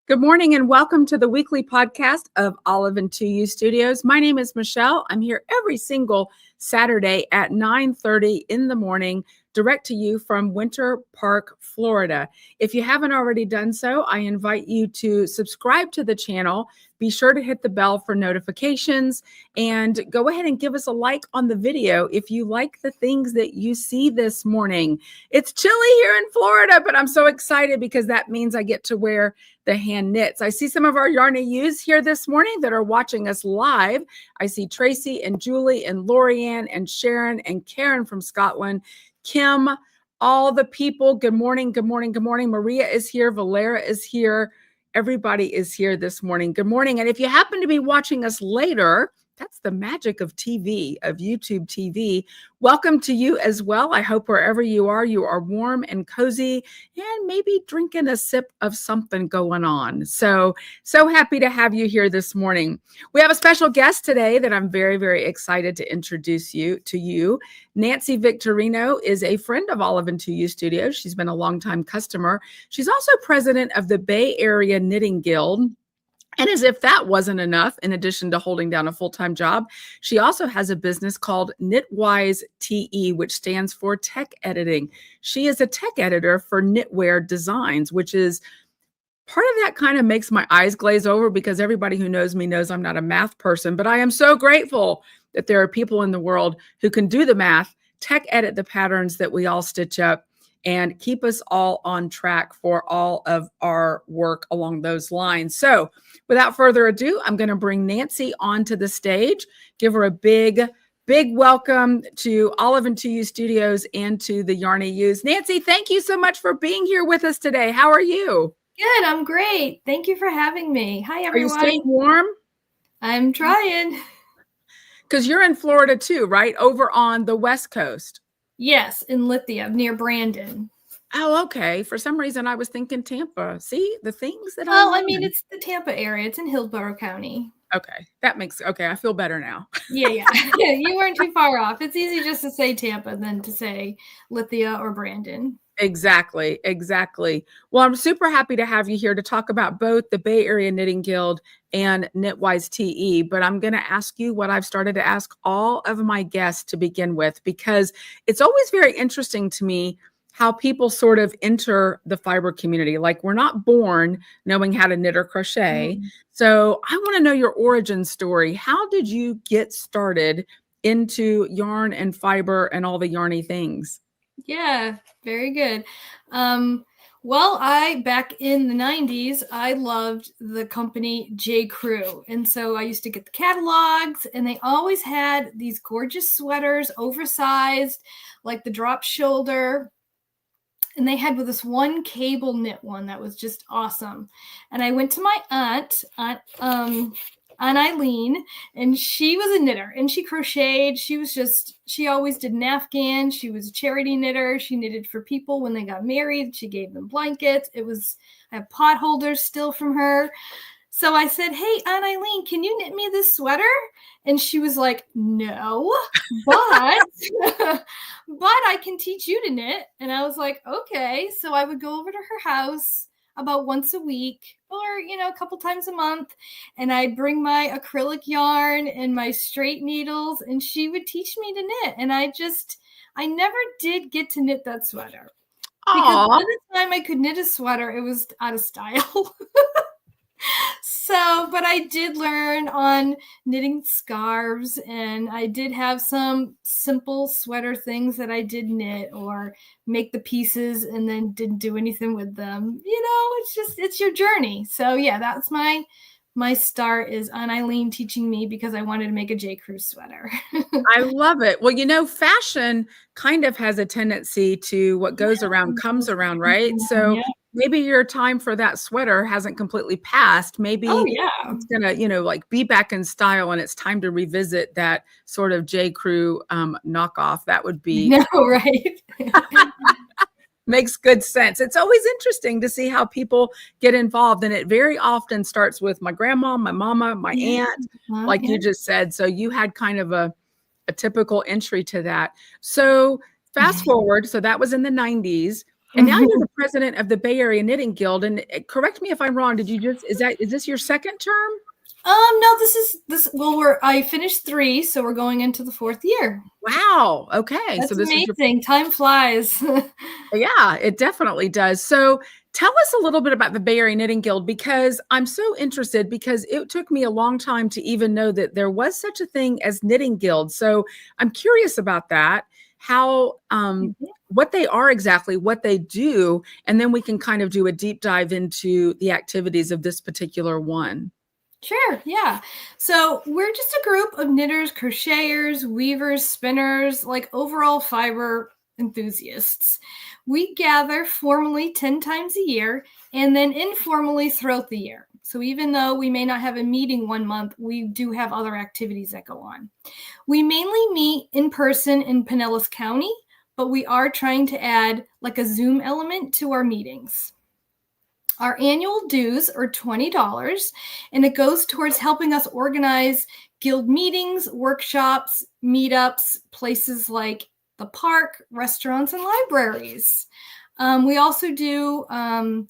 Good morning and welcome to the weekly podcast of Olive and 2U Studios. My name is Michelle. I'm here every single Saturday at 9:30 in the morning, direct to you from Winter Park, Florida. If you haven't already done so, I invite you to subscribe to the channel. Be sure to hit the bell for notifications and go ahead and give us a like on the video if you like the things that you see this morning. It's chilly here in Florida, but I'm so excited because that means I get to wear the hand knits. I see some of our yarn-a-use here this morning that are watching us live. I see Tracy and Julie and Lorianne and Sharon and Karen from Scotland, Kim, all the people. Good morning, good morning, good morning. Maria is here. Valera is here. Everybody is here this morning. Good morning. And if you happen to be watching us later, that's the magic of TV, of YouTube TV. Welcome to you as well. I hope wherever you are warm and cozy and maybe drinking a sip of something going on. So happy to have you here this morning. We have a special guest today that I'm very, very excited to introduce you to. Nancy Victorino is a friend of Olive and 2U Studios. She's been a longtime customer. She's also president of the Bay Area Knitting Guild. And as if that wasn't enough, in addition to holding down a full-time job, she also has a business called KnitwiseTE, which stands for tech editing. She is a tech editor for knitwear designs, which is part of that kind of makes my eyes glaze over because everybody who knows me knows I'm not a math person, but I am so grateful that there are people in the world who can do the math, tech edit the patterns that we all stitch up, and keep us all on track for all of our work along those lines. So without further ado, I'm going to bring Nancy onto the stage, give her a big welcome to Olive and 2U Studios and to the Yarn-a-Use. Nancy, thank you so much for being here with us today. How are you? Good, I'm great. Thank you for having me. Hi, everyone. Are you staying warm? I'm trying. Because you're in Florida too, right? Over on the West Coast. Yes, in Lithia, near Brandon. Oh, okay. For some reason, I was thinking Tampa. See, the things that I mean, it's the Tampa area. It's in Hillsborough County. Okay, okay. I feel better now. Yeah. You weren't too far off. It's easy just to say Tampa than to say Lithia or Brandon. Exactly. Well, I'm super happy to have you here to talk about both the Bay Area Knitting Guild and KnitwiseTE, but I'm going to ask you what I've started to ask all of my guests to begin with, because it's always very interesting to me how people sort of enter the fiber community. Like, we're not born knowing how to knit or crochet. So I want to know your origin story. How did you get started into yarn and fiber and all the yarny things? Yeah, very good. Well, back in the 90s, I loved the company J. Crew. And so I used to get the catalogs, and they always had these gorgeous sweaters, oversized, like the drop shoulder. And they had this one cable knit one that was just awesome. And I went to my aunt Eileen, and she was a knitter and she crocheted. She always did an Afghan. She was a charity knitter. She knitted for people when they got married. She gave them blankets. I have pot holders still from her. So I said, "Hey, Aunt Eileen, can you knit me this sweater?" And she was like, "No, but I can teach you to knit." And I was like, "Okay." So I would go over to her house about once a week or, a couple times a month. And I'd bring my acrylic yarn and my straight needles, and she would teach me to knit. And I never did get to knit that sweater. Aww. Because by the time I could knit a sweater, it was out of style. But I did learn on knitting scarves, and I did have some simple sweater things that I did knit or make the pieces and then didn't do anything with them. It's your journey. So yeah, that's my start is Aunt Eileen teaching me because I wanted to make a J. Crew sweater. I love it. Well, fashion kind of has a tendency to what goes around comes around, right? So maybe your time for that sweater hasn't completely passed. Maybe it's gonna, like be back in style, and it's time to revisit that sort of J. Crew knockoff. That would be right. Makes good sense. It's always interesting to see how people get involved, and it very often starts with my grandma, my mama, my aunt, like you just said. So you had kind of a typical entry to that. So fast forward, so that was in the 90s. And now you're the president of the Bay Area Knitting Guild. And correct me if I'm wrong. Is this your second term? No, I finished 3, so we're going into the 4th year. Wow. Okay. That's so this amazing. Time flies. Yeah, it definitely does. So tell us a little bit about the Bay Area Knitting Guild, because I'm so interested, because it took me a long time to even know that there was such a thing as knitting guilds. So I'm curious about that, how, what they are exactly, what they do, and then we can kind of do a deep dive into the activities of this particular one. Sure, yeah. So we're just a group of knitters, crocheters, weavers, spinners, like overall fiber enthusiasts. We gather formally 10 times a year and then informally throughout the year. So even though we may not have a meeting one month, we do have other activities that go on. We mainly meet in person in Pinellas County, but we are trying to add like a Zoom element to our meetings. Our annual dues are $20, and it goes towards helping us organize guild meetings, workshops, meetups, places like the park, restaurants, and libraries. We also do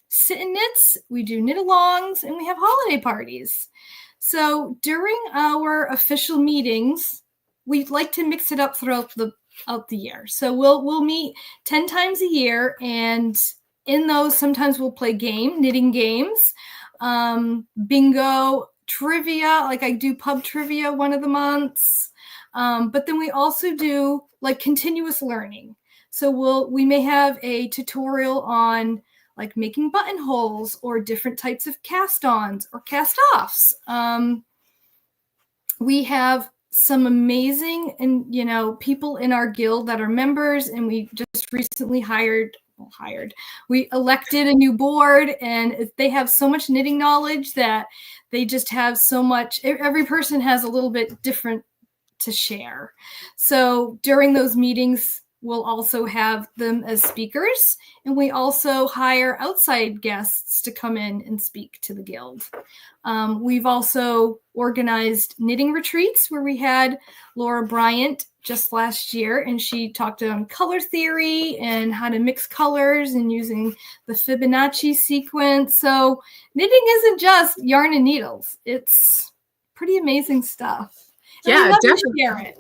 sit and knits, we do knit-alongs, and we have holiday parties. So during our official meetings, we'd like to mix it up throughout the year. So we'll meet 10 times a year, and in those, sometimes we'll play knitting games, bingo, trivia, like I do pub trivia one of the months. But then we also do like continuous learning. So we may have a tutorial on like making buttonholes or different types of cast-ons or cast-offs. We have some amazing people in our guild that are members, and we just recently we elected a new board, and they have so much knitting knowledge that they just have so much. Every person has a little bit different to share. So during those meetings, we'll also have them as speakers, and we also hire outside guests to come in and speak to the guild. We've also organized knitting retreats where we had Laura Bryant just last year, and she talked on color theory and how to mix colors and using the Fibonacci sequence. So knitting isn't just yarn and needles. It's pretty amazing stuff. And yeah, definitely share it.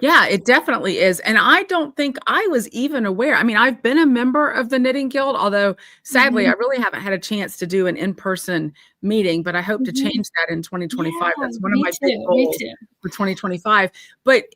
Yeah, it definitely is. And I don't think I was even aware. I mean, I've been a member of the Knitting Guild, although sadly, I really haven't had a chance to do an in-person meeting, but I hope to change that in 2025. Yeah, That's one of my big goals for 2025. But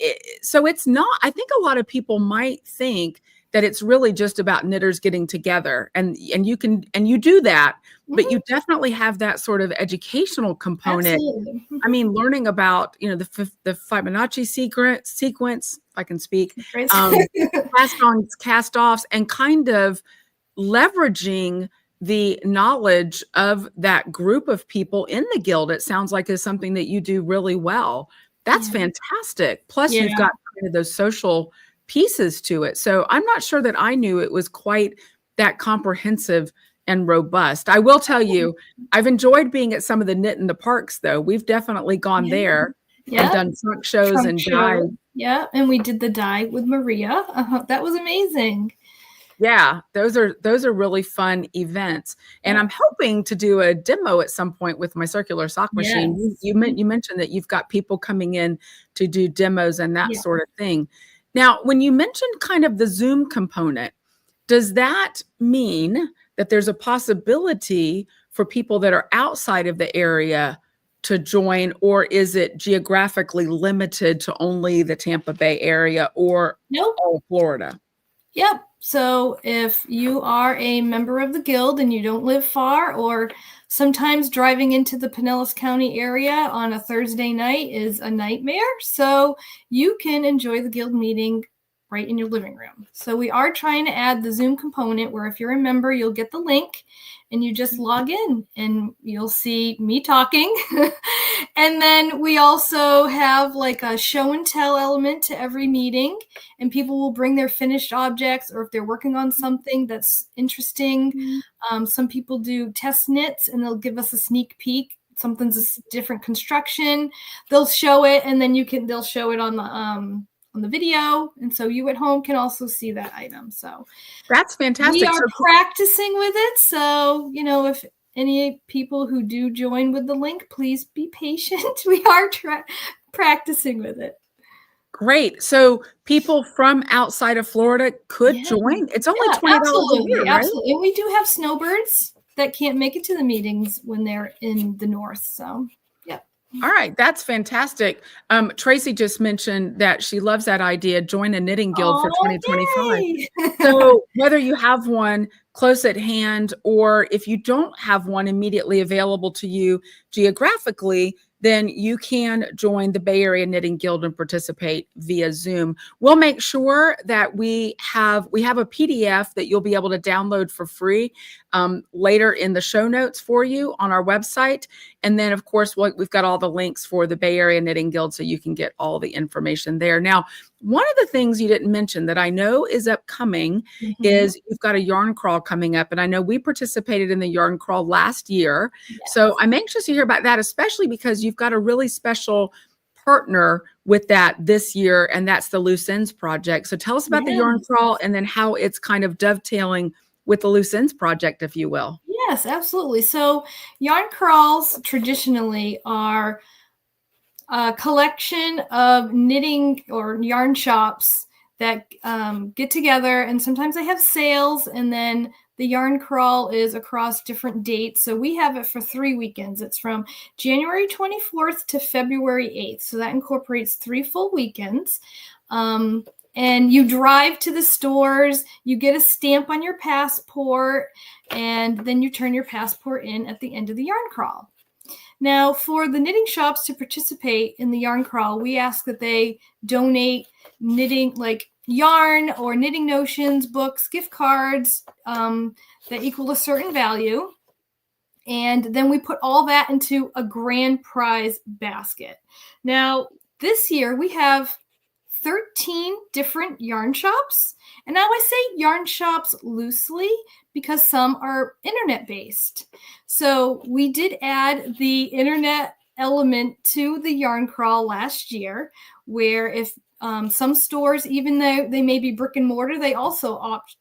so it's not, I think a lot of people might think that it's really just about knitters getting together, and you do that, but you definitely have that sort of educational component. Absolutely. I mean, learning about, the Fibonacci sequence, if I can speak, cast-ons, cast-offs, and kind of leveraging the knowledge of that group of people in the guild. It sounds like is something that you do really well. That's fantastic. Plus, you've got kind of those social pieces to it. So I'm not sure that I knew it was quite that comprehensive and robust. I will tell you, I've enjoyed being at some of the knit in the parks, though. We've definitely gone there and done trunk shows and dyes. Yeah, and we did the dye with Maria. That was amazing. Yeah, those are really fun events. And I'm hoping to do a demo at some point with my circular sock machine. You mentioned that you've got people coming in to do demos and that sort of thing. Now, when you mentioned kind of the Zoom component, does that mean that there's a possibility for people that are outside of the area to join, or is it geographically limited to only the Tampa Bay area or all Florida? Yep. So if you are a member of the guild and you don't live far, or sometimes driving into the Pinellas County area on a Thursday night is a nightmare, so you can enjoy the guild meeting right in your living room. So we are trying to add the Zoom component where if you're a member, you'll get the link and you just log in and you'll see me talking. And then we also have like a show and tell element to every meeting, and people will bring their finished objects, or if they're working on something that's interesting. Some people do test knits and they'll give us a sneak peek. Something's a different construction. They'll show it, and then they'll show it on on the video. And so you at home can also see that item. So That's fantastic. we are practicing with it. So, if any people who do join with the link, please be patient. We are practicing with it. Great. So people from outside of Florida could join. It's only $20 a year, right? Absolutely. And we do have snowbirds that can't make it to the meetings when they're in the north. So, all right. That's fantastic. Tracy just mentioned that she loves that idea. Join a knitting guild for 2025. So whether you have one close at hand, or if you don't have one immediately available to you geographically, then you can join the Bay Area Knitting Guild and participate via Zoom. We'll make sure that we have a PDF that you'll be able to download for free later in the show notes for you on our website. And then, of course, we've got all the links for the Bay Area Knitting Guild, so you can get all the information there. Now, one of the things you didn't mention that I know is upcoming is you've got a yarn crawl coming up. And I know we participated in the yarn crawl last year. Yes. So I'm anxious to hear about that, especially because you've got a really special partner with that this year, and that's the Loose Ends Project. So tell us about the yarn crawl and then how it's kind of dovetailing with the Loose Ends Project, if you will. Yes, absolutely. So yarn crawls traditionally are a collection of knitting or yarn shops that get together, and sometimes they have sales, and then the yarn crawl is across different dates. So we have it for 3 weekends. It's from January 24th to February 8th. So that incorporates 3 full weekends. And you drive to the stores, you get a stamp on your passport, and then you turn your passport in at the end of the yarn crawl. Now, for the knitting shops to participate in the yarn crawl, we ask that they donate knitting, like yarn or knitting notions, books, gift cards that equal a certain value. And then we put all that into a grand prize basket. Now, this year we have 13 different yarn shops. And now I say yarn shops loosely because some are internet based. So we did add the internet element to the yarn crawl last year, where if some stores, even though they may be brick and mortar, they also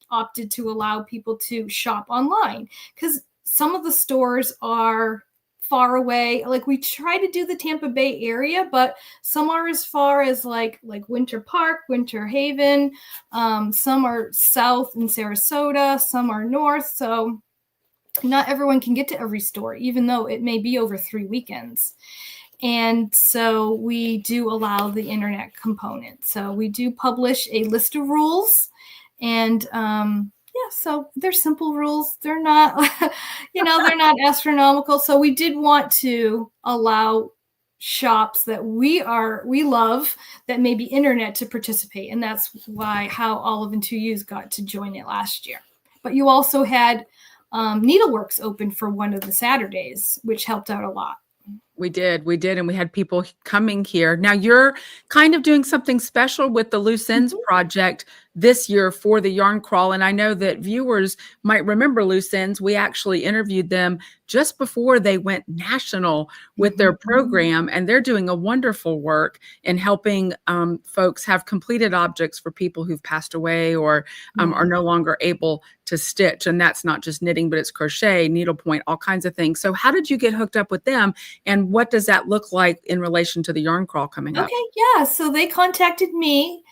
opted to allow people to shop online, because some of the stores are far away. Like, we try to do the Tampa Bay area, but some are as far as like Winter Park, Winter Haven. Some are south in Sarasota, some are north. So not everyone can get to every store, even though it may be over 3 weekends. And so we do allow the internet component. So we do publish a list of rules, and so they're simple rules. They're not, they're not astronomical. So we did want to allow shops that we love that may be internet to participate. And that's how Olive and Two U's got to join it last year. But you also had Needleworks open for one of the Saturdays, which helped out a lot. We did. And we had people coming here. Now you're kind of doing something special with the Loose Ends Project this year for the yarn crawl. And I know that viewers might remember Loose Ends. We actually interviewed them just before they went national with their program. And they're doing a wonderful work in helping folks have completed objects for people who've passed away or are no longer able to stitch. And that's not just knitting, but it's crochet, needlepoint, all kinds of things. So how did you get hooked up with them? And what does that look like in relation to the yarn crawl coming up? Okay, yeah. So they contacted me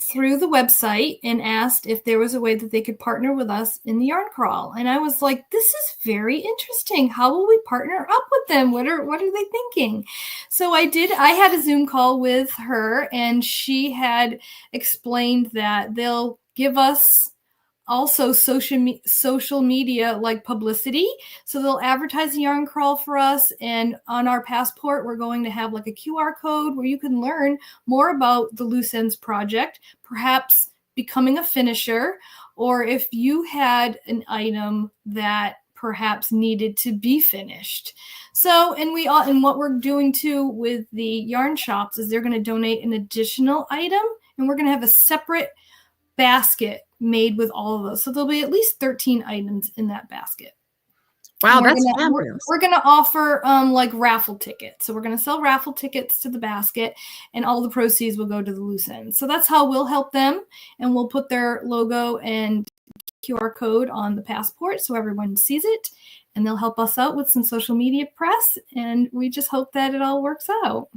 through the website and asked if there was a way that they could partner with us in the yarn crawl. And I was like, this is very interesting. How will we partner up with them? What are they thinking? So I had a Zoom call with her, and she had explained that they'll give us also social media like publicity. So they'll advertise the yarn crawl for us, and on our passport we're going to have like a QR code where you can learn more about the Loose Ends Project, perhaps becoming a finisher, or if you had an item that perhaps needed to be finished. So, and what we're doing too with the yarn shops is they're going to donate an additional item, and we're going to have a separate basket made with all of those. So there'll be at least 13 items in that basket. Wow, We're that's gonna fabulous. we're gonna offer like raffle tickets. So we're gonna sell raffle tickets to the basket, and all the proceeds will go to the loose ends. So that's how we'll help them, and we'll put their logo and QR code on the passport so everyone sees it, and they'll help us out with some social media press, and we just hope that it all works out.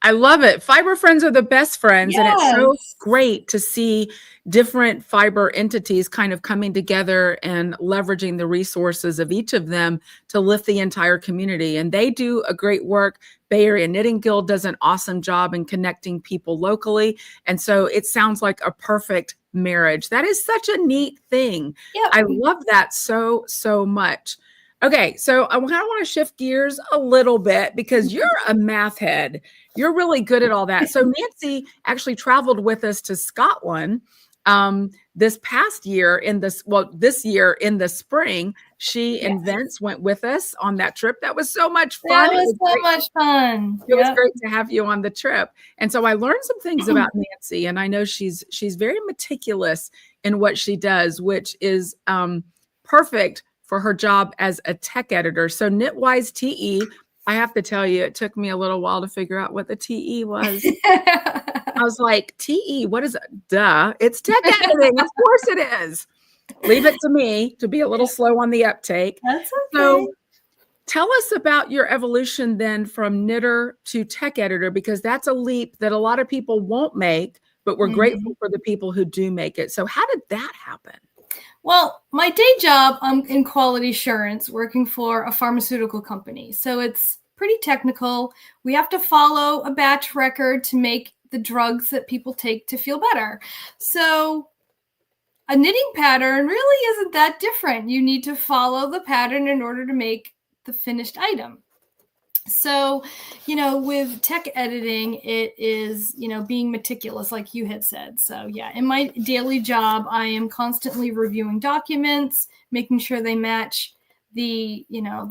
I love it. Fiber friends are the best friends. And it's so Yes. great to see different fiber entities kind of coming together and leveraging the resources of each of them to lift the entire community. And they do a great work. Bay Area Knitting Guild does an awesome job in connecting people locally. And so it sounds like a perfect marriage. That is such a neat thing. Yep. I love that so, so much. Okay, so I kind of want to shift gears a little bit because you're a math head. You're really good at all that. So Nancy actually traveled with us to Scotland this past year this year in the spring. She and Vince went with us on that trip. That was so much fun. That was so much fun. It was great to have you on the trip. And so I learned some things about Nancy, and I know she's very meticulous in what she does, which is perfect for her job as a tech editor. So KnitwiseTE, I have to tell you, it took me a little while to figure out what the TE was. I was like, TE, what is it? Duh, it's tech editing. Of course it is. Leave it to me to be a little slow on the uptake. That's okay. So tell us about your evolution then from knitter to tech editor, because that's a leap that a lot of people won't make, but we're grateful for the people who do make it. So how did that happen? Well, my day job, I'm in quality assurance working for a pharmaceutical company. So it's pretty technical. We have to follow a batch record to make the drugs that people take to feel better. So a knitting pattern really isn't that different. You need to follow the pattern in order to make the finished item. So, with tech editing, it is, being meticulous, like you had said. So, yeah, in my daily job, I am constantly reviewing documents, making sure they match the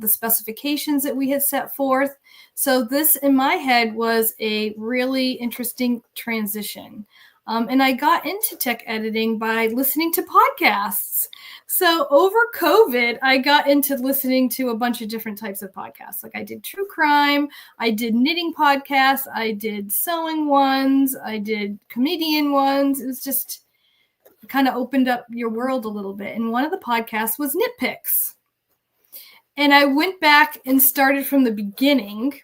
specifications that we had set forth. So this, in my head, was a really interesting transition. And I got into tech editing by listening to podcasts. So over COVID, I got into listening to a bunch of different types of podcasts. Like I did true crime, I did knitting podcasts, I did sewing ones, I did comedian ones. It was just kind of opened up your world a little bit. And one of the podcasts was Knit Picks. And I went back and started from the beginning.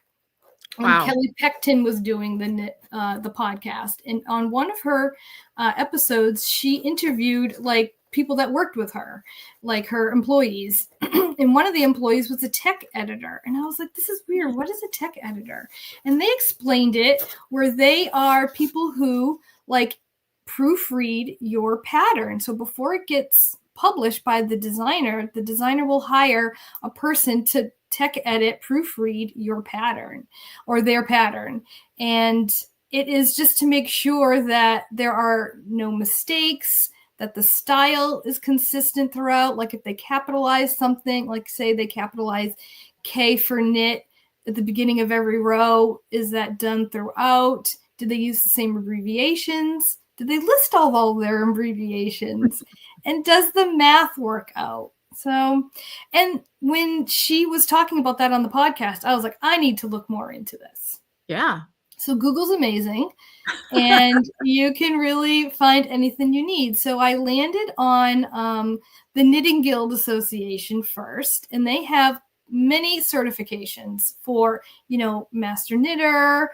Wow. Kelly Pectin was doing the podcast, and on one of her episodes, she interviewed like people that worked with her, like her employees. And one of the employees was a tech editor, and I was like, "This is weird. What is a tech editor?" And they explained it, where they are people who like proofread your pattern. So before it gets published by the designer will hire a person to tech edit, proofread your pattern or their pattern. And it is just to make sure that there are no mistakes, that the style is consistent throughout. Like if they capitalize something, like say they capitalize K for knit at the beginning of every row, is that done throughout? Did they use the same abbreviations? Did they list all their abbreviations? And does the math work out? So, and when she was talking about that on the podcast, I was like, I need to look more into this. Yeah. So Google's amazing, and you can really find anything you need. So I landed on the Knitting Guild Association first, and they have many certifications for, master knitter,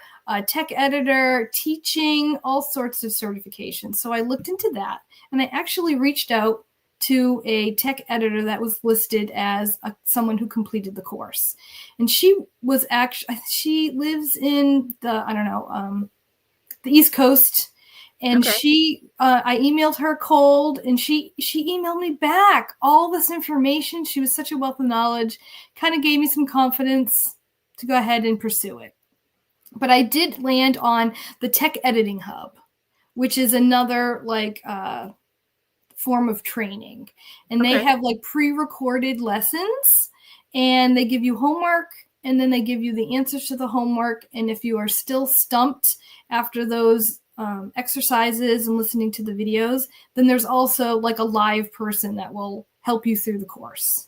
tech editor, teaching, all sorts of certifications. So I looked into that, and I actually reached out to a tech editor that was listed as someone who completed the course. And she lives in the East Coast. And I emailed her cold, and she emailed me back all this information. She was such a wealth of knowledge, kind of gave me some confidence to go ahead and pursue it. But I did land on the Tech Editing Hub, which is another form of training. And they have like pre-recorded lessons, and they give you homework, and then they give you the answers to the homework. And if you are still stumped after those exercises and listening to the videos, then there's also like a live person that will help you through the course.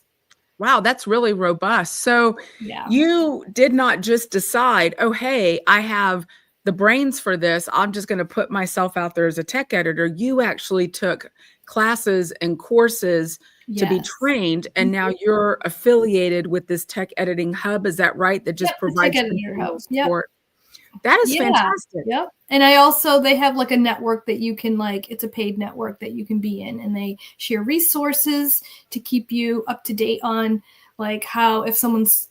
Wow, that's really robust. So Yeah. you did not just decide, oh, hey, I have the brains for this. I'm just going to put myself out there as a tech editor. You actually took classes and courses to be Yes. trained, and now Mhm. you're affiliated with this tech editing hub. Is that right? That Yep, just the Tech provides Editor continual Hub. Yep. support. That is Yeah. fantastic. Yep. And I also, they have like a network that you can it's a paid network that you can be in, and they share resources to keep you up to date on like how, if someone's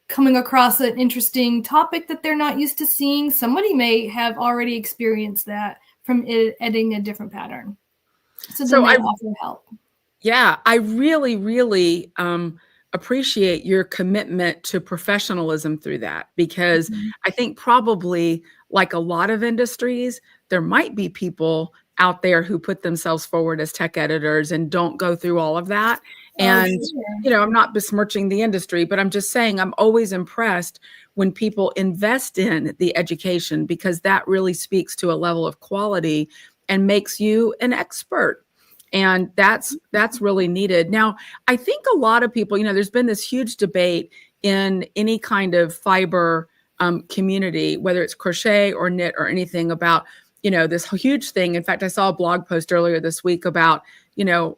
coming across an interesting topic that they're not used to seeing, somebody may have already experienced that from editing a different pattern. So then So they offer help. yeah, I really, really appreciate your commitment to professionalism through that, because Mhm. I think probably like a lot of industries, there might be people out there who put themselves forward as tech editors and don't go through all of that. Oh, And, sure. you know, I'm not besmirching the industry, but I'm just saying I'm always impressed when people invest in the education, because that really speaks to a level of quality and makes you an expert, and that's really needed. Now, I think a lot of people, you know, there's been this huge debate in any kind of fiber community, whether it's crochet or knit or anything, about, you know, this huge thing. In fact, I saw a blog post earlier this week about, you know,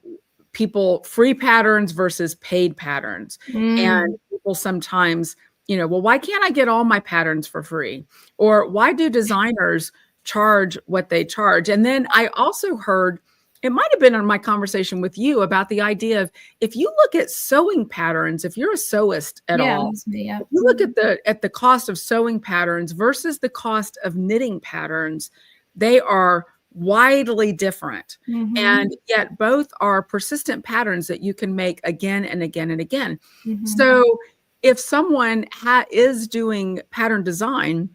people free patterns versus paid patterns. And Mm. people sometimes, you know, well, why can't I get all my patterns for free? Or why do designers charge what they charge? And then I also heard, it might have been on my conversation with you, about the idea of, if you look at sewing patterns, if you're a sewist at Yeah, all, that's me. Yeah. if you look at the cost of sewing patterns versus the cost of knitting patterns, they are widely different. Mm-hmm. And yet both are persistent patterns that you can make again and again and again. Mm-hmm. So if someone is doing pattern design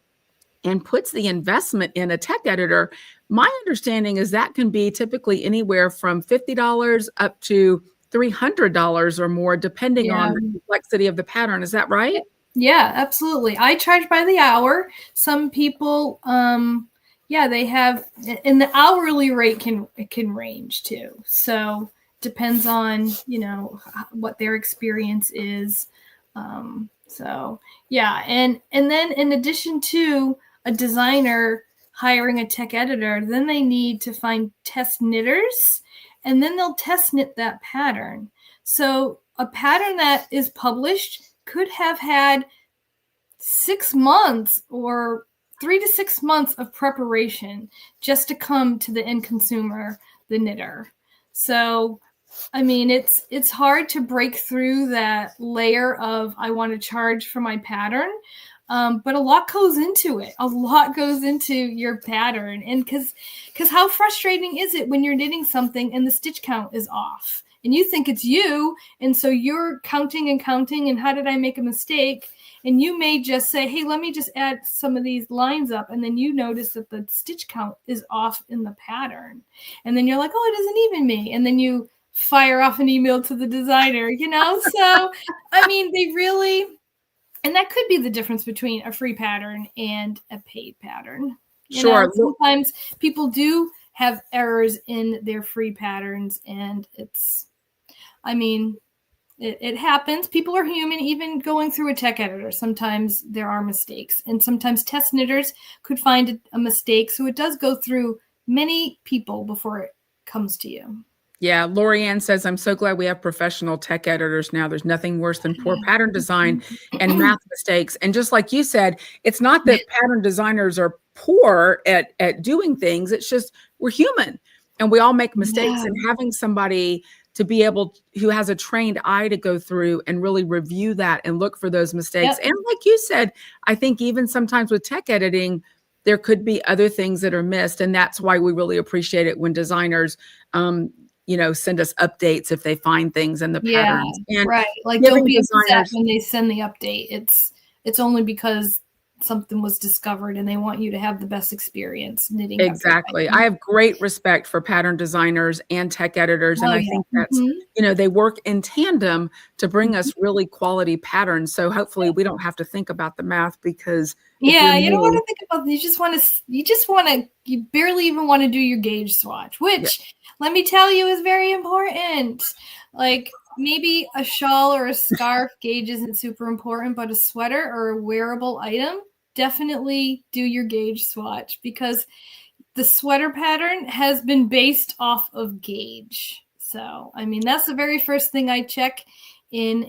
and puts the investment in a tech editor, my understanding is that can be typically anywhere from $50 up to $300 or more, depending Yeah. on the complexity of the pattern. Is that right? Yeah, absolutely. I charge by the hour. Some people, yeah, they have, and the hourly rate can range too. So depends on, you know, what their experience is. So yeah, and then in addition to a designer hiring a tech editor, then they need to find test knitters, and then they'll test knit that pattern. So a pattern that is published could have had 6 months or 3 to 6 months of preparation just to come to the end consumer, the knitter. So, I mean, it's hard to break through that layer of, I want to charge for my pattern. But a lot goes into it. A lot goes into your pattern. And because how frustrating is it when you're knitting something and the stitch count is off and you think it's you, and so you're counting and counting, and how did I make a mistake? And you may just say, hey, let me just add some of these lines up, and then you notice that the stitch count is off in the pattern, and then you're like, oh, it isn't even me, and then you fire off an email to the designer, you know. So I mean, they really, and that could be the difference between a free pattern and a paid pattern. You know, Sure. sometimes people do have errors in their free patterns, and it's, I mean, it happens. People are human. Even going through a tech editor, sometimes there are mistakes, and sometimes test knitters could find a mistake. So it does go through many people before it comes to you. Yeah, Lorianne says, I'm so glad we have professional tech editors now. There's nothing worse than poor pattern design and math mistakes. And just like you said, it's not that pattern designers are poor at doing things. It's just we're human and we all make mistakes. Yeah. And having somebody to be able who has a trained eye to go through and really review that and look for those mistakes. Yep. And like you said, I think even sometimes with tech editing, there could be other things that are missed. And that's why we really appreciate it when designers, you know, send us updates if they find things in the patterns. And right. Like, don't be upset when they send the update. It's only because something was discovered and they want you to have the best experience knitting. Exactly. I have great respect for pattern designers and tech editors. And I think that's, you know, they work in tandem to bring us really quality patterns. So hopefully we don't have to think about the math, because you don't want to think about, you barely even want to do your gauge swatch, which let me tell you is very important. Like, maybe a shawl or a scarf gauge isn't super important, but a sweater or a wearable item, definitely do your gauge swatch, because the sweater pattern has been based off of gauge. So, I mean, that's the very first thing I check in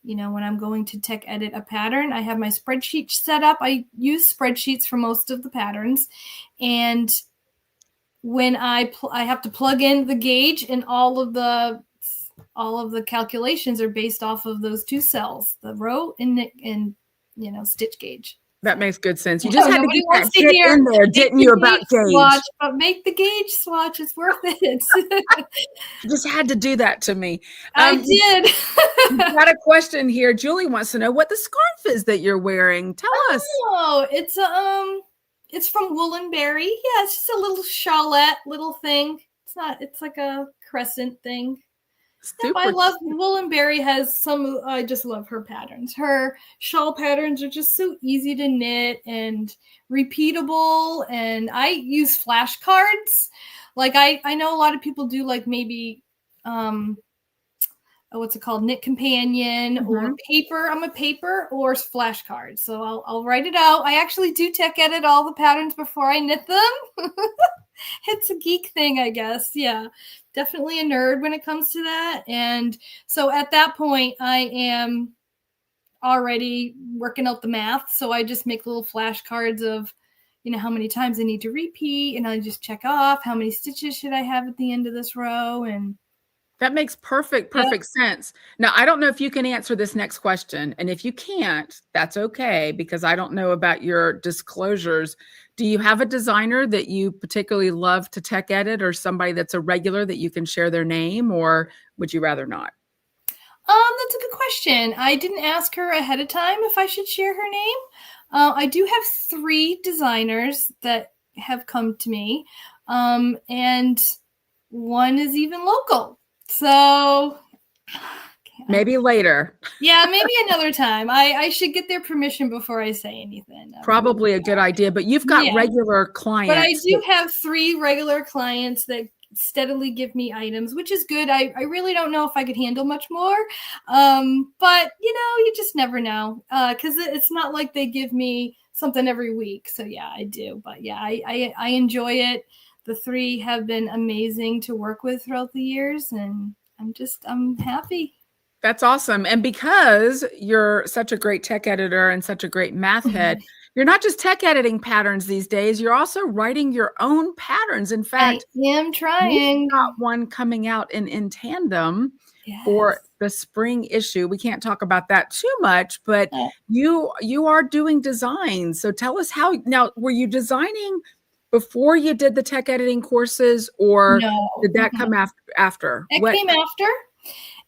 when I'm going to tech edit a pattern. I have my spreadsheet set up. I use spreadsheets for most of the patterns. And when I have to plug in the gauge, and all of the calculations are based off of those two cells, the row and stitch gauge. That makes good sense. You just had to get hear in there, didn't you, about gauge? Swatch, but make the gauge swatch. It's worth it. You just had to do that to me. I did. We've got a question here. Julie wants to know what the scarf is that you're wearing. Tell us. Oh, it's from Woolen Berry. Yeah, it's just a little shawlette little thing. It's like a crescent thing. Yep, I love Woolen Berry. I just love her patterns. Her shawl patterns are just so easy to knit and repeatable. And I use flashcards. Like I know a lot of people do, like maybe what's it called? Knit Companion or paper. I'm a paper or flashcards. So I'll write it out. I actually do tech edit all the patterns before I knit them. It's a geek thing, I guess. Yeah, definitely a nerd when it comes to that. And so at that point, I am already working out the math. So I just make little flashcards of, how many times I need to repeat. And I just check off how many stitches should I have at the end of this row. And that makes perfect sense. Now, I don't know if you can answer this next question. And if you can't, that's okay, because I don't know about your disclosures. Do you have a designer that you particularly love to tech edit, or somebody that's a regular that you can share their name, or would you rather not? That's a good question. I didn't ask her ahead of time if I should share her name. I do have 3 designers that have come to me, and one is even local. So maybe later. Yeah, maybe another time. I should get their permission before I say anything. Probably a good idea, but you've got regular clients. But I do have 3 regular clients that steadily give me items, which is good. I really don't know if I could handle much more. But you just never know. Because it's not like they give me something every week. So yeah, I do. But yeah, I enjoy it. The 3 have been amazing to work with throughout the years, and I'm happy. That's awesome. And because you're such a great tech editor and such a great math head, you're not just tech editing patterns these days, you're also writing your own patterns. In fact, I am trying. We've got one coming out in tandem for the spring issue. We can't talk about that too much, but you are doing designs. So tell us how. Now, were you designing before you did the tech editing courses, or did that come after? It came after.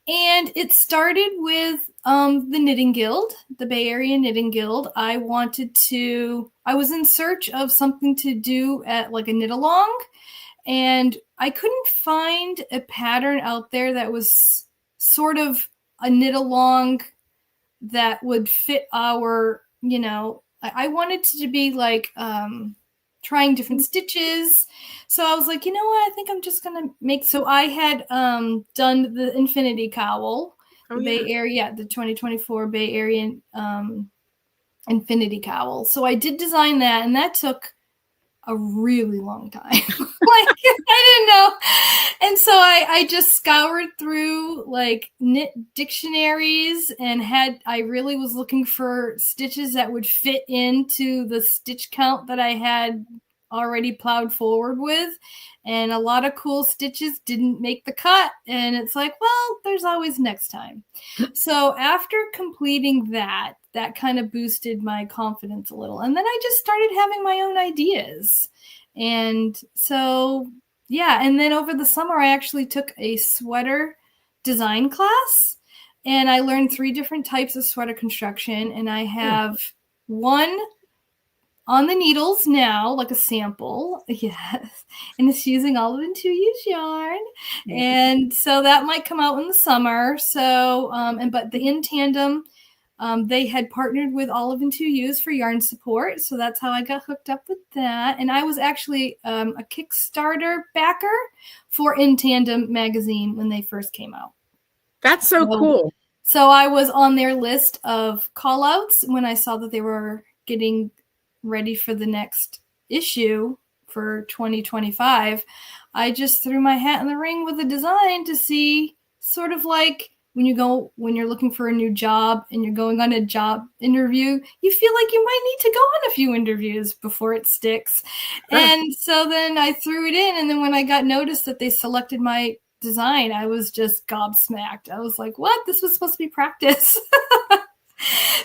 And it started with the Knitting Guild, the Bay Area Knitting Guild. I was in search of something to do at like a knit along, and I couldn't find a pattern out there that was sort of a knit along that would fit our, I wanted it to be like trying different stitches. So I was like, you know what? I think I'm just going to make, so I had done the Infinity Cowl, Bay Area, the 2024 Bay Area Infinity Cowl. So I did design that, and that took a really long time. I didn't know. And so I just scoured through like knit dictionaries, and I really was looking for stitches that would fit into the stitch count that I had already plowed forward with. And a lot of cool stitches didn't make the cut. And it's like, well, there's always next time. So after completing that kind of boosted my confidence a little. And then I just started having my own ideas. And so, yeah. And then over the summer, I actually took a sweater design class, and I learned 3 different types of sweater construction. And I have one on the needles now, like a sample. Yes. And it's using Olive and Two Use yarn. And so that might come out in the summer. So, but the In Tandem, they had partnered with Olive and Two Use for yarn support. So that's how I got hooked up with that. And I was actually a Kickstarter backer for In Tandem magazine when they first came out. That's so cool. So I was on their list of call outs when I saw that they were getting ready for the next issue for 2025. I just threw my hat in the ring with a design to see, sort of like when you're looking for a new job and you're going on a job interview, you feel like you might need to go on a few interviews before it sticks. Sure. And so then I threw it in, and then when I got noticed that they selected my design, I was just gobsmacked. I was like, what? This was supposed to be practice.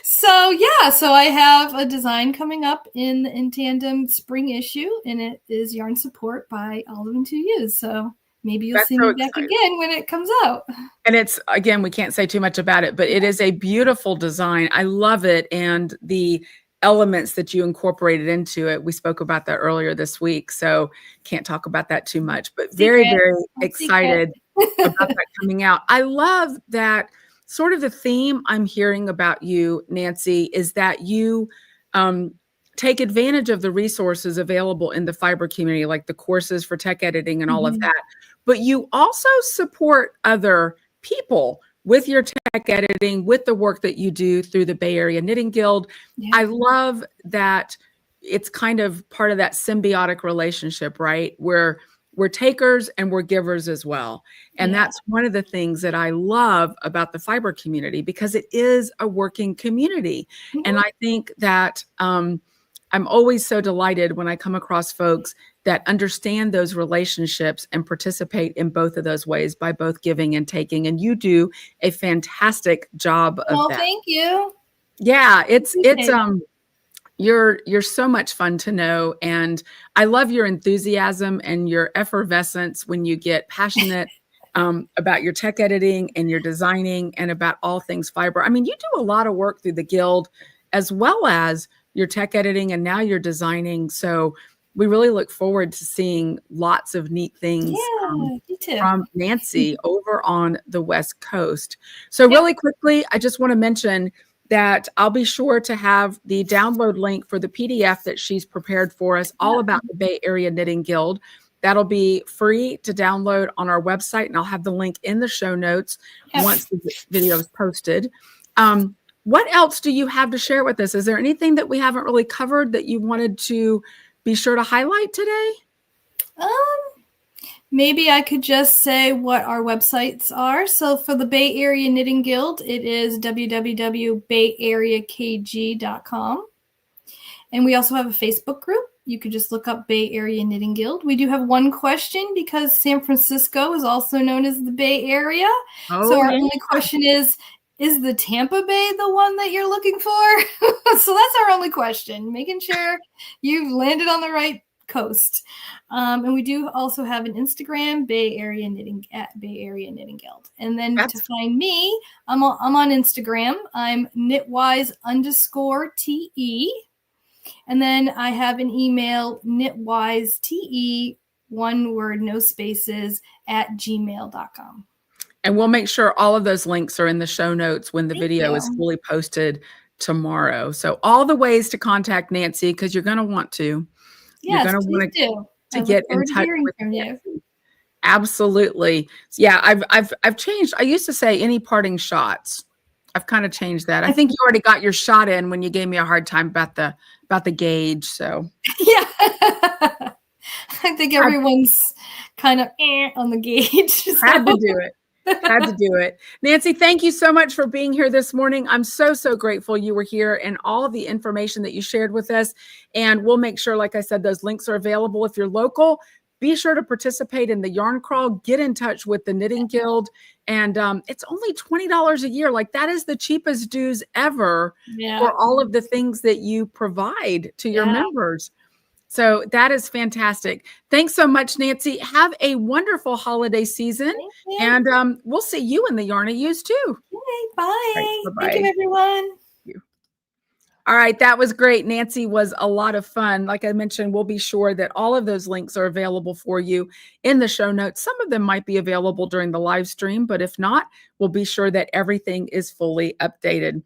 So I have a design coming up in the In Tandem spring issue, and it is yarn support by Olive and Two U's. So maybe you'll see me back again when it comes out. And it's, again, we can't say too much about it, but it is a beautiful design. I love it. And the elements that you incorporated into it, we spoke about that earlier this week. So can't talk about that too much, but very, very excited about that coming out. I love that sort of the theme I'm hearing about you, Nancy, is that you take advantage of the resources available in the fiber community, like the courses for tech editing and all of that. But you also support other people with your tech editing, with the work that you do through the Bay Area Knitting Guild. I love that it's kind of part of that symbiotic relationship, right? Where we're takers and we're givers as well. And that's one of the things that I love about the fiber community, because it is a working community. And I think that I'm always so delighted when I come across folks that understand those relationships and participate in both of those ways by both giving and taking. And you do a fantastic job of that. Well, thank you. Yeah, you're so much fun to know. And I love your enthusiasm and your effervescence when you get passionate about your tech editing and your designing and about all things fiber. I mean, you do a lot of work through the Guild as well as your tech editing, and now you're designing. So we really look forward to seeing lots of neat things from Nancy over on the West Coast. So really quickly, I just want to mention that I'll be sure to have the download link for the PDF that she's prepared for us, all about the Bay Area Knitting Guild. That'll be free to download on our website, and I'll have the link in the show notes once the video is posted. What else do you have to share with us? Is there anything that we haven't really covered that you wanted to be sure to highlight today? Maybe I could just say what our websites are. So for the Bay Area Knitting Guild, it is www.bayareakg.com. And we also have a Facebook group. You could just look up Bay Area Knitting Guild. We do have one question because San Francisco is also known as the Bay Area. So our only question is the Tampa Bay the one that you're looking for? So that's our only question, making sure you've landed on the right coast. And we do also have an Instagram, Bay Area Knitting Guild. And then to find me, I'm on Instagram. I'm knitwise_TE. And then I have an email, knitwisetE, one word, no spaces, @gmail.com. And we'll make sure all of those links are in the show notes when the video is fully posted tomorrow. So all the ways to contact Nancy, because you're going to want to. Yes, you're going to want to get in touch with you. Absolutely. Yeah, I've changed. I used to say any parting shots. I've kind of changed that. I think you already got your shot in when you gave me a hard time about the gauge. So yeah, I think everyone's kind of on the gauge. So. Had to do it. Had to do it. Nancy, thank you so much for being here this morning. I'm so grateful you were here and all of the information that you shared with us. And we'll make sure, like I said, those links are available. If you're local, be sure to participate in the yarn crawl. Get in touch with the Knitting Guild. And it's only $20 a year. Like, that is the cheapest dues ever for all of the things that you provide to your members. So that is fantastic. Thanks so much, Nancy. Have a wonderful holiday season. And we'll see you in the Yarn I Use too. Okay, bye. Right, thank you, everyone. Thank you. All right, that was great. Nancy was a lot of fun. Like I mentioned, we'll be sure that all of those links are available for you in the show notes. Some of them might be available during the live stream, but if not, we'll be sure that everything is fully updated.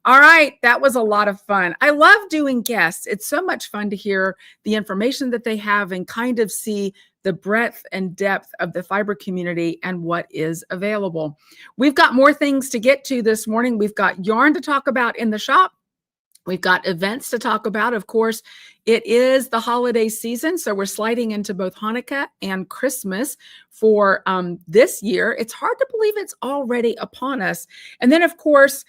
All right, that was a lot of fun. I love doing guests. It's so much fun to hear the information that they have and kind of see the breadth and depth of the fiber community and what is available. We've got more things to get to this morning. We've got yarn to talk about in the shop. We've got events to talk about. Of course, it is the holiday season, so we're sliding into both Hanukkah and Christmas for this year. It's hard to believe it's already upon us. And then, of course,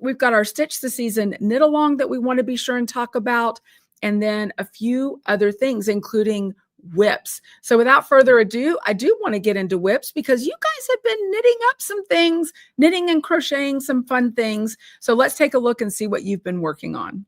we've got our Stitch the Season knit along that we want to be sure and talk about, and then a few other things, including whips. So without further ado, I do want to get into whips because you guys have been knitting up some things, knitting and crocheting some fun things. So let's take a look and see what you've been working on.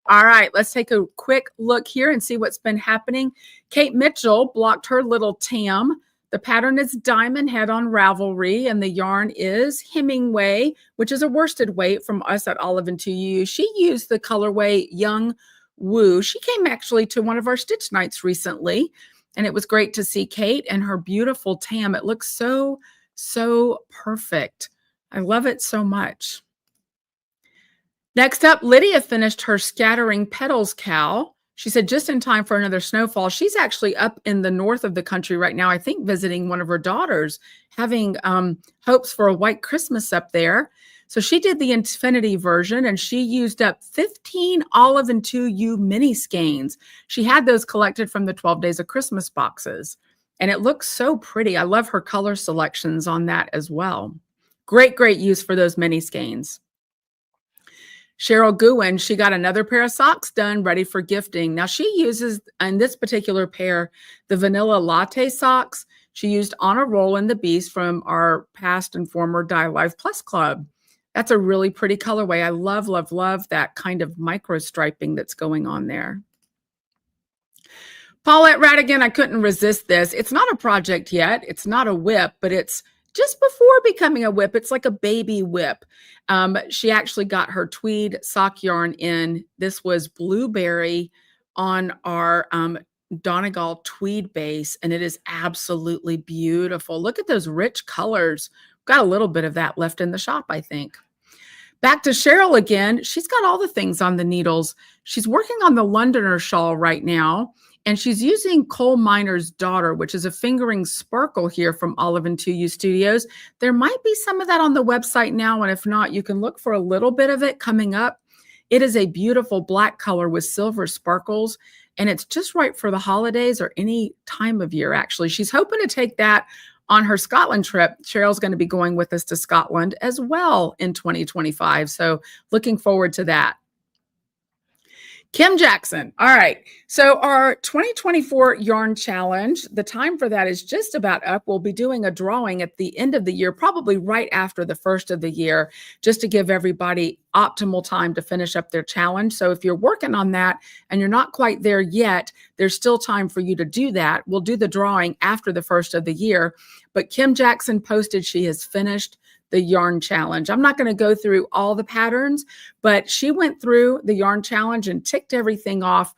All right, let's take a quick look here and see what's been happening. Kate Mitchell blocked her little tam. The pattern is Diamond Head on Ravelry, and the yarn is Hemingway, which is a worsted weight from us at Olive and 2U. She used the colorway Young Woo. She came actually to one of our stitch nights recently, and it was great to see Kate and her beautiful tam. It looks so, so perfect. I love it so much. Next up, Lydia finished her Scattering Petals cowl. She said just in time for another snowfall. She's actually up in the north of the country right now, I think visiting one of her daughters, having hopes for a white Christmas up there. So she did the Infinity version, and she used up 15 Olive and 2U mini skeins. She had those collected from the 12 Days of Christmas boxes, and it looks so pretty. I love her color selections on that as well. Great, great use for those mini skeins. Cheryl Gouen, she got another pair of socks done, ready for gifting. Now she uses, in this particular pair, the Vanilla Latte socks. She used On a Roll in the Beast from our past and former Dye Life Plus Club. That's a really pretty colorway. I love, love, love that kind of micro striping that's going on there. Paulette Radigan, I couldn't resist this. It's not a project yet. It's not a whip, but it's just before becoming a whip. It's like a baby whip. She actually got her tweed sock yarn in. This was Blueberry on our Donegal tweed base, and it is absolutely beautiful. Look at those rich colors. Got a little bit of that left in the shop, I think. Back to Cheryl again. She's got all the things on the needles. She's working on the Londoner shawl right now, and she's using Coal Miner's Daughter, which is a fingering sparkle here from Olive and 2U Studios. There might be some of that on the website now, and if not, you can look for a little bit of it coming up. It is a beautiful black color with silver sparkles, and it's just right for the holidays or any time of year, actually. She's hoping to take that on her Scotland trip. Cheryl's going to be going with us to Scotland as well in 2025, so looking forward to that. Kim Jackson. All right. So our 2024 yarn challenge, the time for that is just about up. We'll be doing a drawing at the end of the year, probably right after the first of the year, just to give everybody optimal time to finish up their challenge. So if you're working on that and you're not quite there yet, there's still time for you to do that. We'll do the drawing after the first of the year. But Kim Jackson posted she has finished the yarn challenge. I'm not going to go through all the patterns, but she went through the yarn challenge and ticked everything off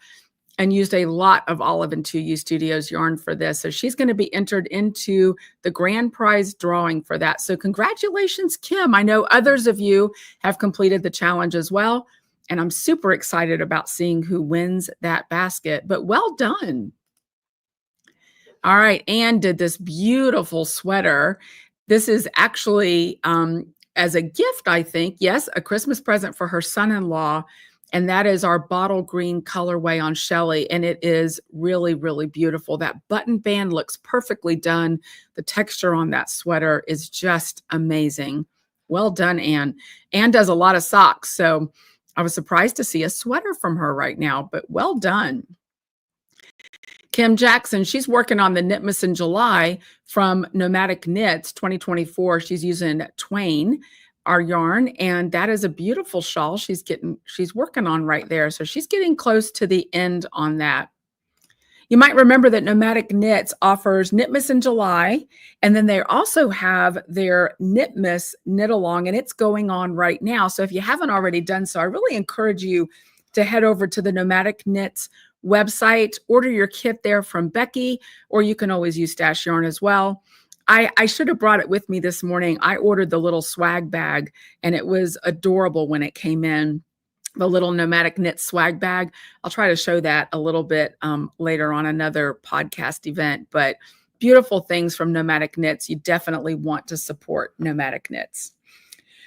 and used a lot of Olive and 2U Studios yarn for this. So she's going to be entered into the grand prize drawing for that. So congratulations, Kim. I know others of you have completed the challenge as well, and I'm super excited about seeing who wins that basket, but well done. All right, Anne did this beautiful sweater. This is actually as a gift, I think. Yes, a Christmas present for her son-in-law. And that is our bottle green colorway on Shelly. And it is really, really beautiful. That button band looks perfectly done. The texture on that sweater is just amazing. Well done, Anne. Anne does a lot of socks. So I was surprised to see a sweater from her right now, but well done. Kim Jackson, she's working on the Knitmas in July from Nomadic Knits 2024. She's using Twain, our yarn, and that is a beautiful shawl she's working on right there. So she's getting close to the end on that. You might remember that Nomadic Knits offers Knitmas in July, and then they also have their Knitmas knit along, and it's going on right now. So if you haven't already done so, I really encourage you to head over to the Nomadic Knits website, order your kit there from Becky, or you can always use Stash Yarn as well. I should have brought it with me this morning. I ordered the little swag bag, and it was adorable when it came in. The little nomadic knit swag bag. I'll try to show that a little bit later on another podcast event, but beautiful things from Nomadic Knits. You definitely want to support Nomadic Knits.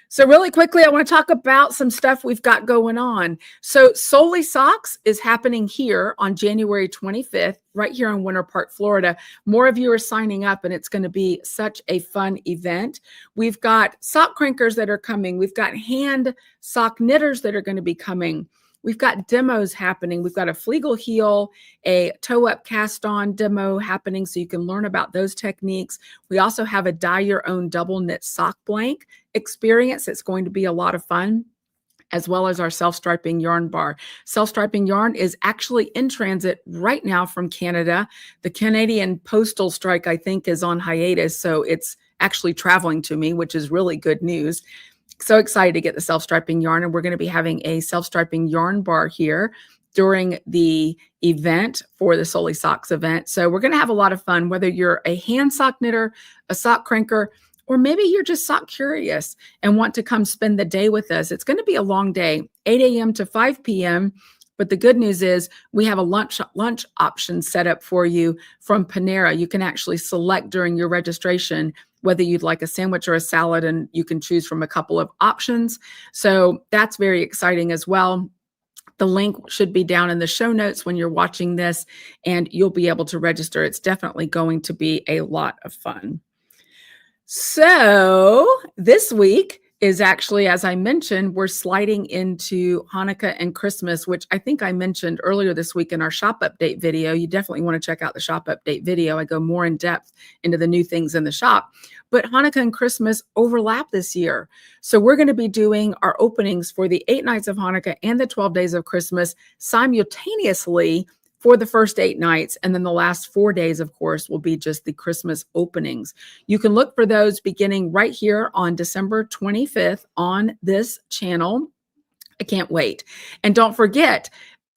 So really quickly, I want to talk about some stuff we've got going on. So Solely Socks is happening here on January 25th, right here in Winter Park, Florida. More of you are signing up, and it's going to be such a fun event. We've got sock crinkers that are coming. We've got hand sock knitters that are going to be coming. We've got demos happening. We've got a Flegel heel, a toe-up cast-on demo happening, so you can learn about those techniques. We also have a dye-your-own double knit sock blank experience. It's going to be a lot of fun, as well as our self-striping yarn bar. Self-striping yarn is actually in transit right now from Canada. The Canadian postal strike, I think, is on hiatus, so it's actually traveling to me, which is really good news. So excited to get the self-striping yarn, and we're going to be having a self-striping yarn bar here during the event for the Solely Socks event. So we're going to have a lot of fun, whether you're a hand sock knitter, a sock crinker, or maybe you're just sock curious and want to come spend the day with us. It's going to be a long day, 8 a.m. to 5 p.m. But the good news is we have a lunch option set up for you from Panera. You can actually select during your registration whether you'd like a sandwich or a salad, and you can choose from a couple of options. So that's very exciting as well. The link should be down in the show notes when you're watching this, and you'll be able to register. It's definitely going to be a lot of fun. So this week is actually, as I mentioned, we're sliding into Hanukkah and Christmas, which I think I mentioned earlier this week in our shop update video. You definitely want to check out the shop update video. I go more in depth into the new things in the shop. But Hanukkah and Christmas overlap this year. So we're going to be doing our openings for the 8 nights of Hanukkah and the 12 days of Christmas simultaneously for the first 8 nights. And then the last 4 days, of course, will be just the Christmas openings. You can look for those beginning right here on December 25th on this channel. I can't wait. And don't forget,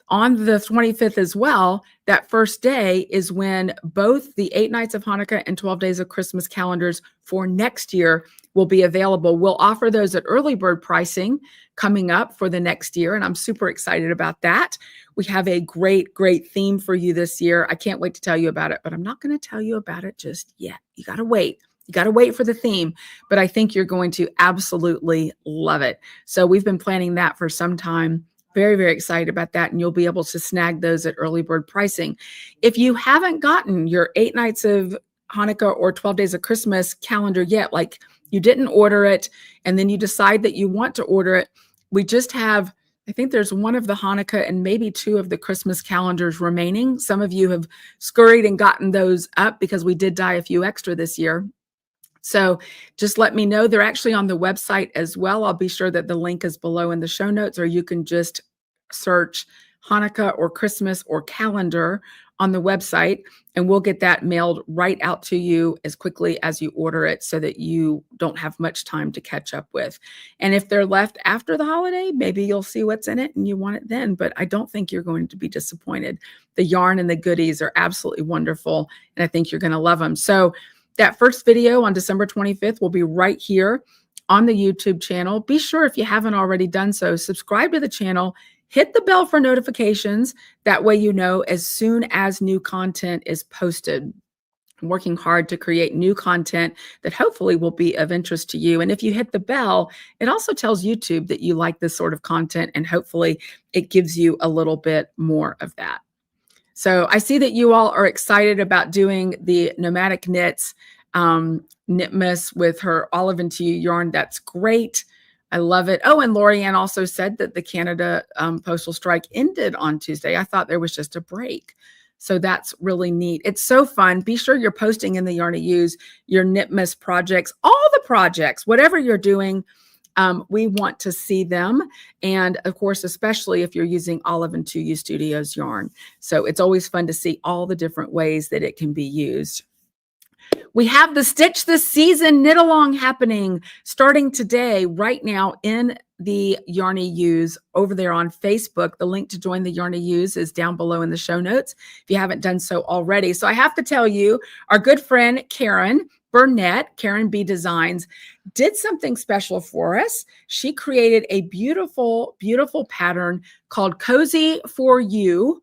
on the 25th as well, that first day is when both the 8 nights of Hanukkah and 12 days of Christmas calendars for next year will be available. We'll offer those at early bird pricing coming up for the next year, and I'm super excited about that. We have a great theme for you this year. I can't wait to tell you about it, but I'm not going to tell you about it just yet. You got to wait. You got to wait for the theme, but I think you're going to absolutely love it. So we've been planning that for some time. Very excited about that, and you'll be able to snag those at early bird pricing. If you haven't gotten your 8 nights of Hanukkah or 12 days of Christmas calendar yet, like you didn't order it and then you decide that you want to order it, we just have, I think there's one of the Hanukkah and maybe 2 of the Christmas calendars remaining. Some of you have scurried and gotten those up because we did dye a few extra this year. So just let me know. They're actually on the website as well. I'll be sure that the link is below in the show notes, or you can just search Hanukkah or Christmas or calendar on the website, and we'll get that mailed right out to you as quickly as you order it so that you don't have much time to catch up with. And if they're left after the holiday, maybe you'll see what's in it and you want it then, but I don't think you're going to be disappointed. The yarn and the goodies are absolutely wonderful, and I think you're going to love them. So that first video on December 25th will be right here on the YouTube channel. Be sure, if you haven't already done so, subscribe to the channel, hit the bell for notifications. That way you know as soon as new content is posted. I'm working hard to create new content that hopefully will be of interest to you. And if you hit the bell, it also tells YouTube that you like this sort of content, and hopefully it gives you a little bit more of that. So I see that you all are excited about doing the Nomadic Knits Knitmas with her Olive and Tea yarn. That's great. I love it. Oh, and Lorianne also said that the Canada postal strike ended on Tuesday. I thought there was just a break. So that's really neat. It's so fun. Be sure you're posting in the Yarn to Use your Knitmas projects, all the projects, whatever you're doing. We want to see them. And of course, especially if you're using Olive and 2U Studios yarn. So it's always fun to see all the different ways that it can be used. We have the Stitch This Season knit along happening starting today, right now in the Yarn to Use over there on Facebook. The link to join the Yarn to Use is down below in the show notes if you haven't done so already. So I have to tell you, our good friend Karen Burnett, Karen B Designs, did something special for us. She created a beautiful, beautiful pattern called Cozy for You,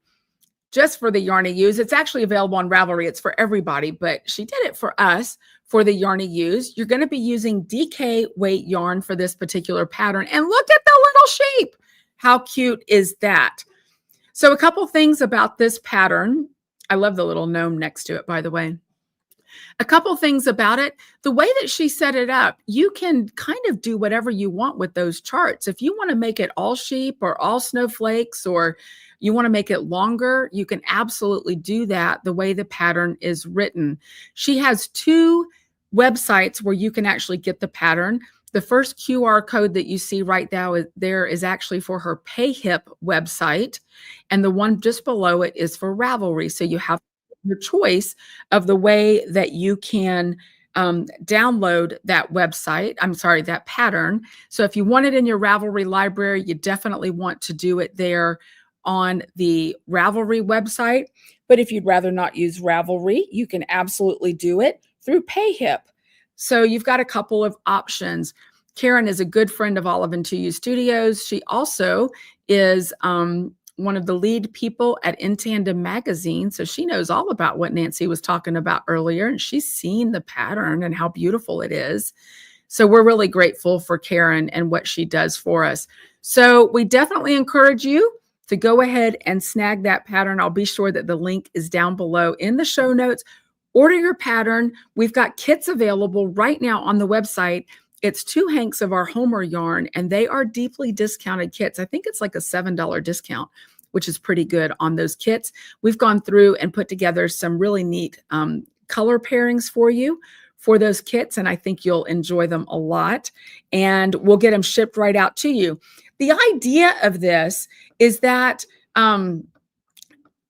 just for the Yarn to Use. It's actually available on Ravelry. It's for everybody, but she did it for us for the Yarn to Use. You're going to be using DK weight yarn for this particular pattern. And look at the little shape. How cute is that? So a couple things about this pattern. I love the little gnome next to it, by the way. A couple things about it. The way that she set it up, you can kind of do whatever you want with those charts. If you want to make it all sheep or all snowflakes, or you want to make it longer, you can absolutely do that the way the pattern is written. She has 2 websites where you can actually get the pattern. The first QR code that you see right now there is actually for her PayHip website, and the one just below it is for Ravelry. So you have your choice of the way that you can download that website. I'm sorry, that pattern. So if you want it in your Ravelry library, you definitely want to do it there on the Ravelry website. But if you'd rather not use Ravelry, you can absolutely do it through PayHip. So you've got a couple of options. Karen is a good friend of Olive and 2U Studios. She also is one of the lead people at In Tandem magazine. So she knows all about what Nancy was talking about earlier, and she's seen the pattern and how beautiful it is. So we're really grateful for Karen and what she does for us. So we definitely encourage you to go ahead and snag that pattern. I'll be sure that the link is down below in the show notes. Order your pattern. We've got kits available right now on the website. It's 2 hanks of our Homer yarn, and they are deeply discounted kits. I think it's like a $7 discount, which is pretty good on those kits. We've gone through and put together some really neat color pairings for you for those kits, and I think you'll enjoy them a lot. And we'll get them shipped right out to you. The idea of this is that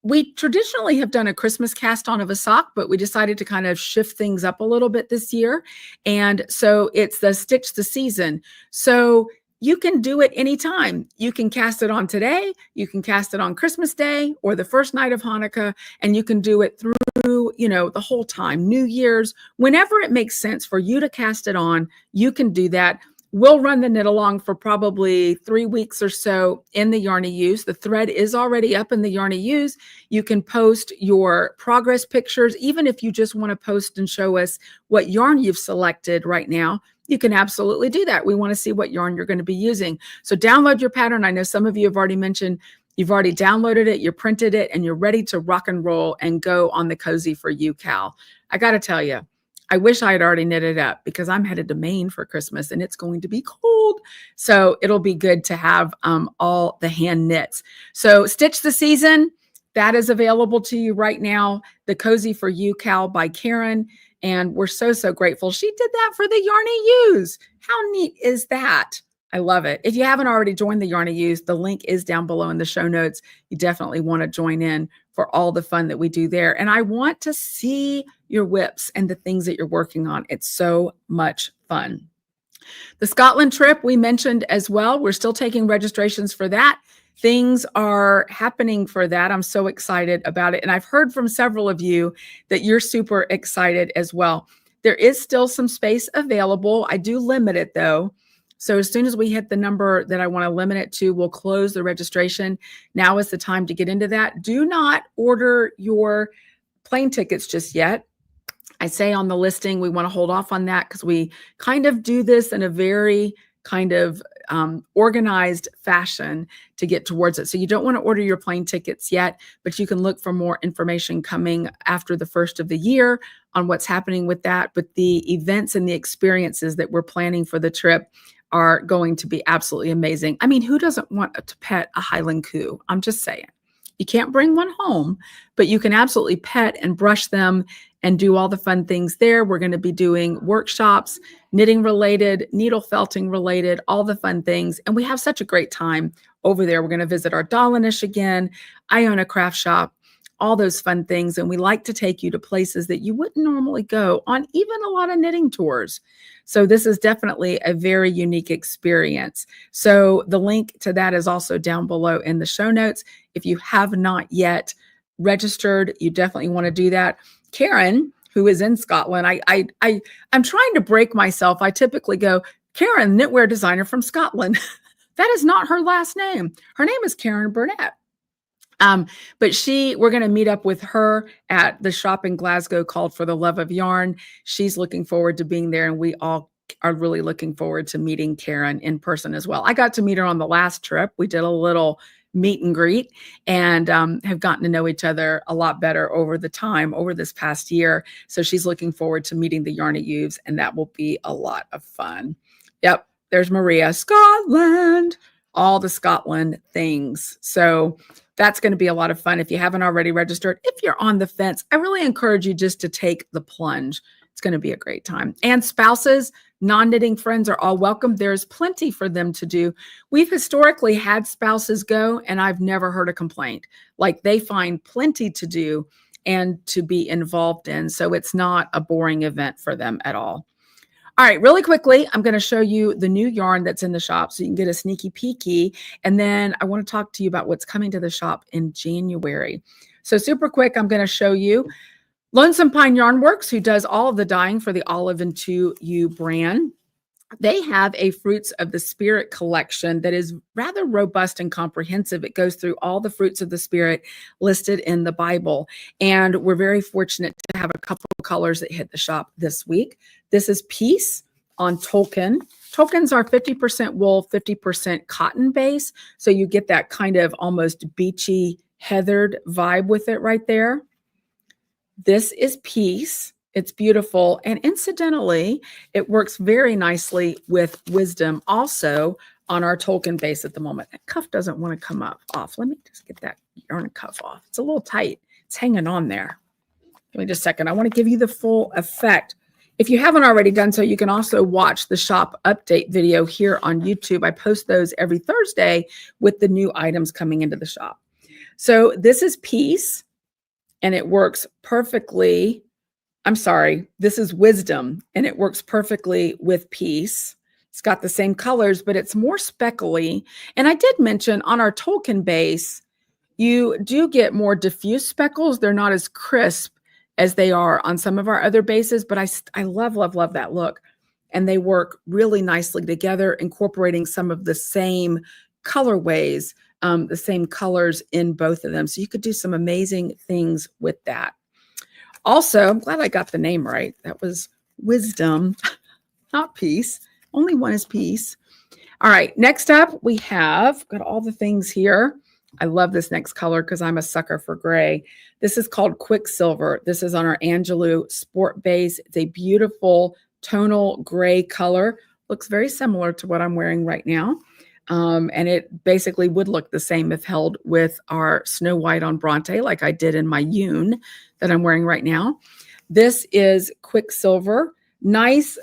we traditionally have done a Christmas cast on of a sock, but we decided to kind of shift things up a little bit this year. And so it's the Stitch the Season. So you can do it anytime. You can cast it on today, you can cast it on Christmas Day or the first night of Hanukkah, and you can do it through, the whole time, New Year's, whenever it makes sense for you to cast it on, you can do that. We'll run the knit along for probably 3 weeks or so in the Yarn to Use. The thread is already up in the Yarn to Use. You can post your progress pictures. Even if you just want to post and show us what yarn you've selected right now, you can absolutely do that. We want to see what yarn you're going to be using. So download your pattern. I know some of you have already mentioned you've already downloaded it, you printed it, and you're ready to rock and roll and go on the Cozy for You, Cal. I got to tell you, I wish I had already knitted up because I'm headed to Maine for Christmas and it's going to be cold. So it'll be good to have all the hand knits. So Stitch the Season, that is available to you right now. The Cozy for You, Cal by Karen. And we're so, so grateful. She did that for the Yarn to Use. How neat is that? I love it. If you haven't already joined the Yarn to Use, the link is down below in the show notes. You definitely want to join in for all the fun that we do there. And I want to see your whips and the things that you're working on. It's so much fun. The Scotland trip we mentioned as well. We're still taking registrations for that. Things are happening for that. I'm so excited about it. And I've heard from several of you that you're super excited as well. There is still some space available. I do limit it though. So as soon as we hit the number that I want to limit it to, we'll close the registration. Now is the time to get into that. Do not order your plane tickets just yet. I say on the listing, we want to hold off on that because we kind of do this in a very kind of organized fashion to get towards it. So you don't want to order your plane tickets yet, but you can look for more information coming after the first of the year on what's happening with that. But the events and the experiences that we're planning for the trip are going to be absolutely amazing. I mean, who doesn't want to pet a Highland Coo? I'm just saying. You can't bring one home, but you can absolutely pet and brush them and do all the fun things there. We're going to be doing workshops, knitting related, needle felting related, all the fun things. And we have such a great time over there. We're going to visit our Dollinish again. I own a craft shop, all those fun things. And we like to take you to places that you wouldn't normally go on, even a lot of knitting tours. So this is definitely a very unique experience. So the link to that is also down below in the show notes. If you have not yet registered, you definitely want to do that. Karen who is in Scotland. I'm trying to break myself. I typically go, Karen, knitwear designer from Scotland. That is not her last name. Her name is Karen Burnett. But we're going to meet up with her at the shop in Glasgow called For the Love of Yarn. She's looking forward to being there, and we all are really looking forward to meeting Karen in person as well. I got to meet her on the last trip. We did a little meet and greet and have gotten to know each other a lot better over this past year. So she's looking forward to meeting the Yarn at Youths, and that will be a lot of fun. Yep, there's Maria, Scotland, all the Scotland things. So that's going to be a lot of fun. If you haven't already registered, if you're on the fence, I really encourage you just to take the plunge. It's going to be a great time. And spouses, non-knitting friends are all welcome. There's plenty for them to do. We've historically had spouses go, and I've never heard a complaint. Like, they find plenty to do and to be involved in. So it's not a boring event for them at all. All right, really quickly, I'm going to show you the new yarn that's in the shop so you can get a sneaky peeky. And then I want to talk to you about what's coming to the shop in January. So super quick, I'm going to show you Lonesome Pine Yarn Works, who does all of the dyeing for the Olive and 2U brand. They have a Fruits of the Spirit collection that is rather robust and comprehensive. It goes through all the fruits of the Spirit listed in the Bible. And we're very fortunate to have a couple of colors that hit the shop this week. This is Peace on Tolkien. Tolkien's are 50% wool, 50% cotton base. So you get that kind of almost beachy, heathered vibe with it right there. This is Peace. It's beautiful. And incidentally, it works very nicely with Wisdom also on our Tolkien base at the moment. That cuff doesn't want to come off. Let me just get that yarn cuff off. It's a little tight. It's hanging on there. Give me just a second. I want to give you the full effect. If you haven't already done so, you can also watch the shop update video here on YouTube. I post those every Thursday with the new items coming into the shop. So this is Peace, and it works perfectly. I'm sorry, this is Wisdom, and it works perfectly with Peace. It's got the same colors, but it's more speckly. And I did mention on our Tolkien base, you do get more diffuse speckles. They're not as crisp as they are on some of our other bases, but I love, love, love that look. And they work really nicely together, incorporating some of the same colorways, the same colors in both of them. So you could do some amazing things with that. Also, I'm glad I got the name right. That was Wisdom, not Peace. Only one is Peace. All right, next up, we have got all the things here. I love this next color because I'm a sucker for gray. This is called Quicksilver. This is on our Angelou Sport base. It's a beautiful tonal gray color. Looks very similar to what I'm wearing right now. And it basically would look the same if held with our Snow White on Bronte, like I did in my Yoon that I'm wearing right now. This is Quicksilver. Nice,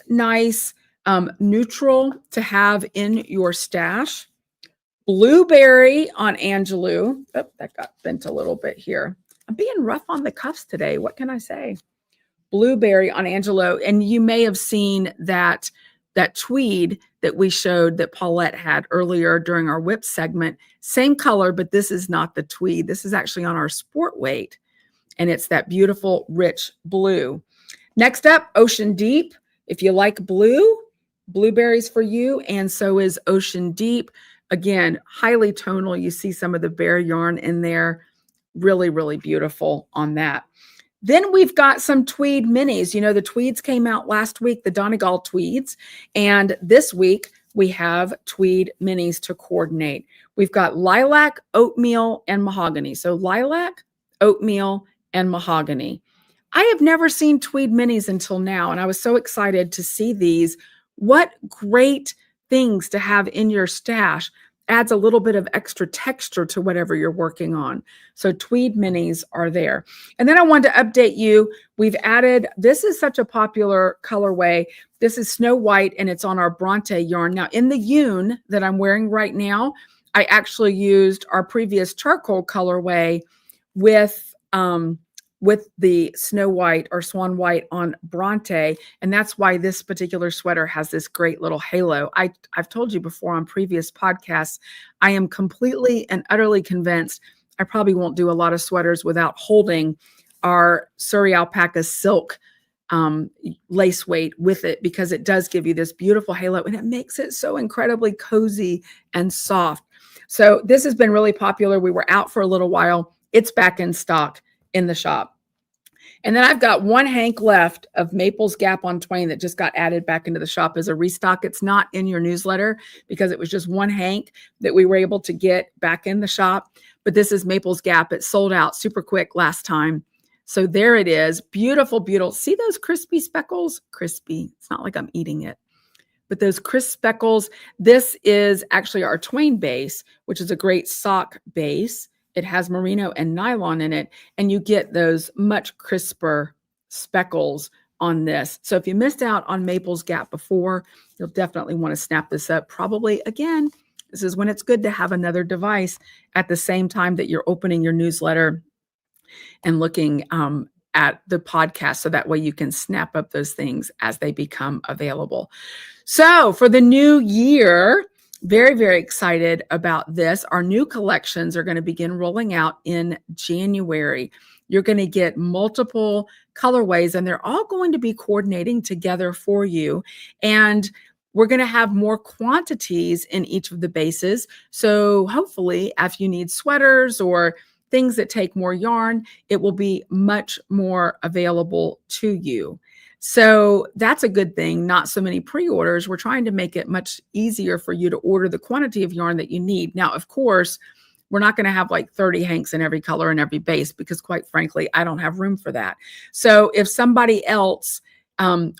neutral to have in your stash. Blueberry on Angelou. Oh, that got bent a little bit here. I'm being rough on the cuffs today. What can I say? Blueberry on Angelou. And you may have seen that tweed that we showed that Paulette had earlier during our whip segment. Same color, but this is not the tweed. This is actually on our sport weight. And it's that beautiful, rich blue. Next up, Ocean Deep. If you like blue, blueberries for you. And so is Ocean Deep. Again, highly tonal. You see some of the bare yarn in there. Really, really beautiful on that. Then we've got some tweed minis. You know, the tweeds came out last week, the Donegal tweeds. And this week we have tweed minis to coordinate. We've got lilac, oatmeal, and mahogany. So lilac, oatmeal, and mahogany. I have never seen tweed minis until now, and I was so excited to see these. What great things to have in your stash. Adds a little bit of extra texture to whatever you're working on. So tweed minis are there. And then I wanted to update you. We've added, this is such a popular colorway. This is Snow White, and it's on our Bronte yarn. Now in the Yoon that I'm wearing right now, I actually used our previous charcoal colorway with the Snow White or Swan White on Bronte. And that's why this particular sweater has this great little halo. I've told you before on previous podcasts, I am completely and utterly convinced I probably won't do a lot of sweaters without holding our Surrey Alpaca Silk lace weight with it, because it does give you this beautiful halo and it makes it so incredibly cozy and soft. So this has been really popular. We were out for a little while. It's back in stock in the shop. And then I've got one hank left of Maples Gap on Twain that just got added back into the shop as a restock. It's not in your newsletter because it was just one hank that we were able to get back in the shop. But this is Maples Gap. It sold out super quick last time. So there it is. Beautiful, beautiful. See those crispy speckles? Crispy. It's not like I'm eating it. But those crisp speckles, this is actually our Twain base, which is a great sock base. It has merino and nylon in it, and you get those much crisper speckles on this. So if you missed out on Maples Gap before, you'll definitely want to snap this up. Probably, again, this is when it's good to have another device at the same time that you're opening your newsletter and looking at the podcast, so that way you can snap up those things as they become available. So for the new year, very, very excited about this. Our new collections are going to begin rolling out in January. You're going to get multiple colorways, and they're all going to be coordinating together for you. And we're going to have more quantities in each of the bases. So hopefully, if you need sweaters or things that take more yarn, it will be much more available to you. So that's a good thing. Not so many pre-orders. We're trying to make it much easier for you to order the quantity of yarn that you need. Now, of course, we're not going to have like 30 hanks in every color and every base, because quite frankly, I don't have room for that. So if somebody else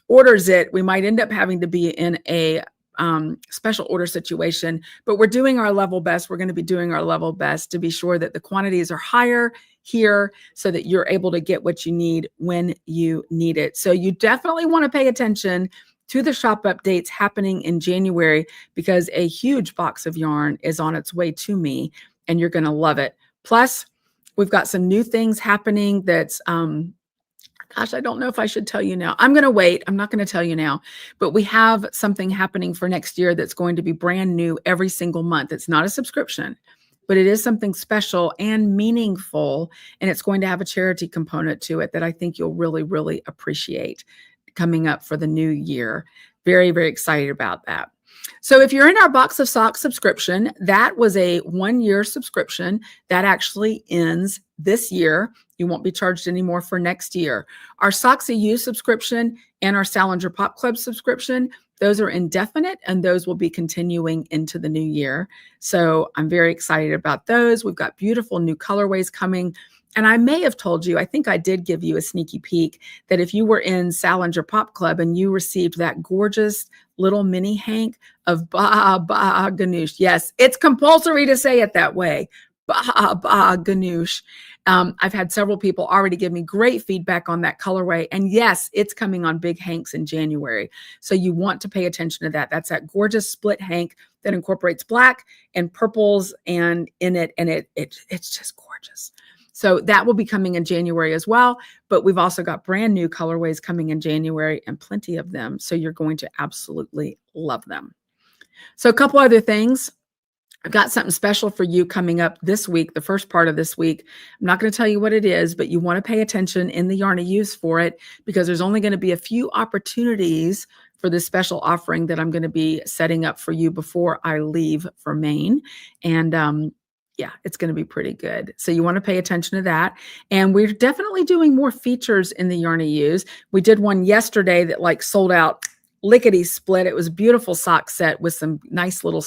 orders it, we might end up having to be in a special order situation, but we're doing our level best. We're going to be doing our level best to be sure that the quantities are higher here so that you're able to get what you need when you need it. So you definitely want to pay attention to the shop updates happening in January, because a huge box of yarn is on its way to me and you're going to love it. Plus, we've got some new things happening that's gosh, I don't know if I should tell you now. I'm going to wait. I'm not going to tell you now. But we have something happening for next year that's going to be brand new every single month. It's not a subscription, but it is something special and meaningful. And it's going to have a charity component to it that I think you'll really, really appreciate coming up for the new year. Very, very excited about that. So if you're in our Box of Socks subscription, that was a 1-year subscription that actually ends this year. You won't be charged anymore for next year. Our Socks EU subscription and our Salinger Pop Club subscription, those are indefinite, and those will be continuing into the new year. So I'm very excited about those. We've got beautiful new colorways coming. And I may have told you, I think I did give you a sneaky peek, that if you were in Salinger Pop Club and you received that gorgeous little mini hank of Ba Ba Ganoush. Yes, it's compulsory to say it that way. Ba Ba Ganoush. I've had several people already give me great feedback on that colorway. And yes, it's coming on big hanks in January. So you want to pay attention to that. That's that gorgeous split hank that incorporates black and purples and in it. And it's just gorgeous. So that will be coming in January as well. But we've also got brand new colorways coming in January, and plenty of them. So you're going to absolutely love them. So a couple other things. I've got something special for you coming up this week, the first part of this week. I'm not going to tell you what it is, but you want to pay attention in the Yarn of Use for it, because there's only going to be a few opportunities for this special offering that I'm going to be setting up for you before I leave for Maine. And yeah, it's going to be pretty good. So you want to pay attention to that. And we're definitely doing more features in the Yarn of Use. We did one yesterday that like sold out lickety split. It was a beautiful sock set with some nice little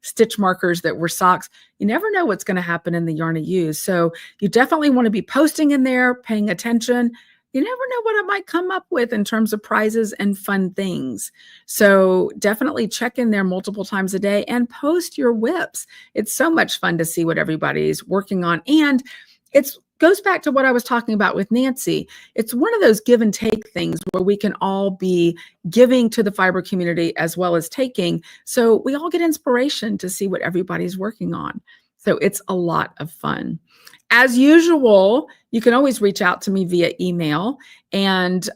stitch markers that were socks. You never know what's going to happen in the Yarn of Use. So you definitely want to be posting in there, paying attention. You never know what I might come up with in terms of prizes and fun things. So definitely check in there multiple times a day and post your whips. It's so much fun to see what everybody's working on. And it goes back to what I was talking about with Nancy. It's one of those give and take things where we can all be giving to the fiber community as well as taking. So we all get inspiration to see what everybody's working on. So it's a lot of fun. As usual, you can always reach out to me via email. And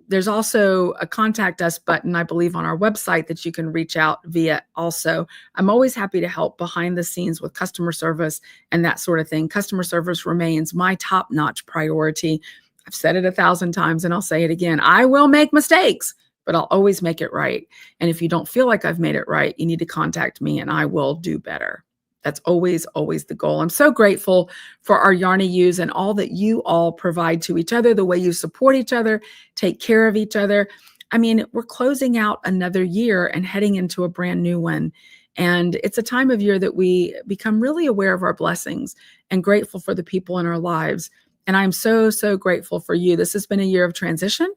there's also a contact us button, I believe, on our website that you can reach out via also. I'm always happy to help behind the scenes with customer service and that sort of thing. Customer service remains my top-notch priority. I've said it 1,000 times and I'll say it again. I will make mistakes, but I'll always make it right. And if you don't feel like I've made it right, you need to contact me and I will do better. That's always, always the goal. I'm so grateful for our Yarny Yous and all that you all provide to each other, the way you support each other, take care of each other. I mean, we're closing out another year and heading into a brand new one. And it's a time of year that we become really aware of our blessings and grateful for the people in our lives. And I'm so, so grateful for you. This has been a year of transition,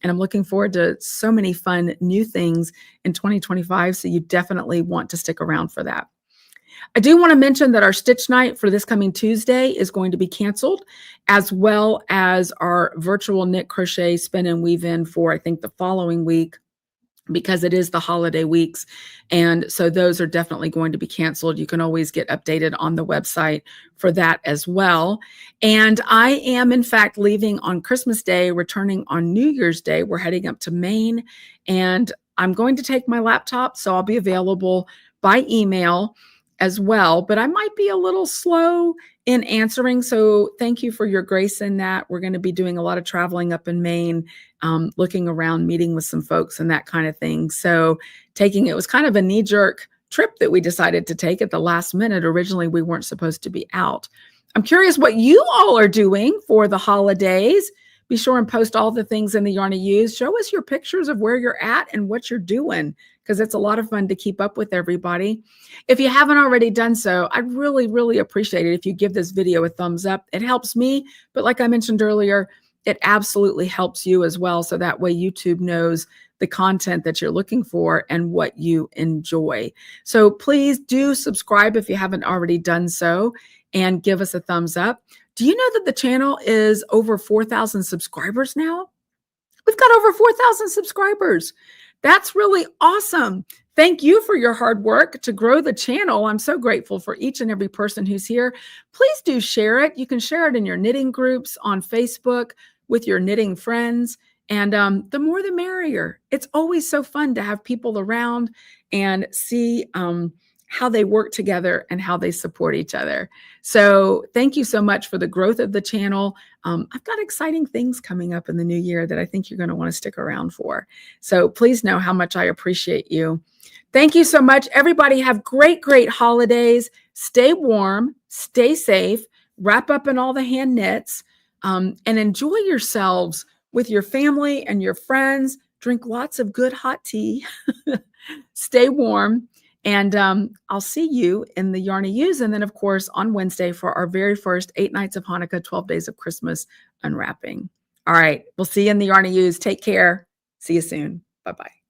and I'm looking forward to so many fun new things in 2025. So you definitely want to stick around for that. I do want to mention that our stitch night for this coming Tuesday is going to be canceled, as well as our virtual knit, crochet, spin, and weave in for, I think, the following week, because it is the holiday weeks. And so those are definitely going to be canceled. You can always get updated on the website for that as well. And I am, in fact, leaving on Christmas Day, returning on New Year's Day. We're heading up to Maine, and I'm going to take my laptop, so I'll be available by email as well, but I might be a little slow in answering. So thank you for your grace in that. We're going to be doing a lot of traveling up in Maine, looking around, meeting with some folks and that kind of thing. So it was kind of a knee-jerk trip that we decided to take at the last minute. Originally, we weren't supposed to be out. I'm curious what you all are doing for the holidays. Be sure and post all the things in the Yarny Yous. Show us your pictures of where you're at and what you're doing, because it's a lot of fun to keep up with everybody. If you haven't already done so, I'd really, really appreciate it if you give this video a thumbs up. It helps me, but like I mentioned earlier, it absolutely helps you as well. So that way YouTube knows the content that you're looking for and what you enjoy. So please do subscribe if you haven't already done so, and give us a thumbs up. Do you know that the channel is over 4,000 subscribers now? We've got over 4,000 subscribers. That's really awesome. Thank you for your hard work to grow the channel. I'm so grateful for each and every person who's here. Please do share it. You can share it in your knitting groups on Facebook with your knitting friends. And the more the merrier. It's always so fun to have people around and see how they work together and how they support each other. So thank you so much for the growth of the channel. I've got exciting things coming up in the new year that I think you're going to want to stick around for. So please know how much I appreciate you. Thank you so much. Everybody have great, great holidays. Stay warm, stay safe, wrap up in all the hand knits, and enjoy yourselves with your family and your friends. Drink lots of good hot tea. Stay warm. And I'll see you in the Yarny Yous. And then, of course, on Wednesday for our very first 8 nights of Hanukkah, 12 days of Christmas unwrapping. All right. We'll see you in the Yarny Yous. Take care. See you soon. Bye-bye.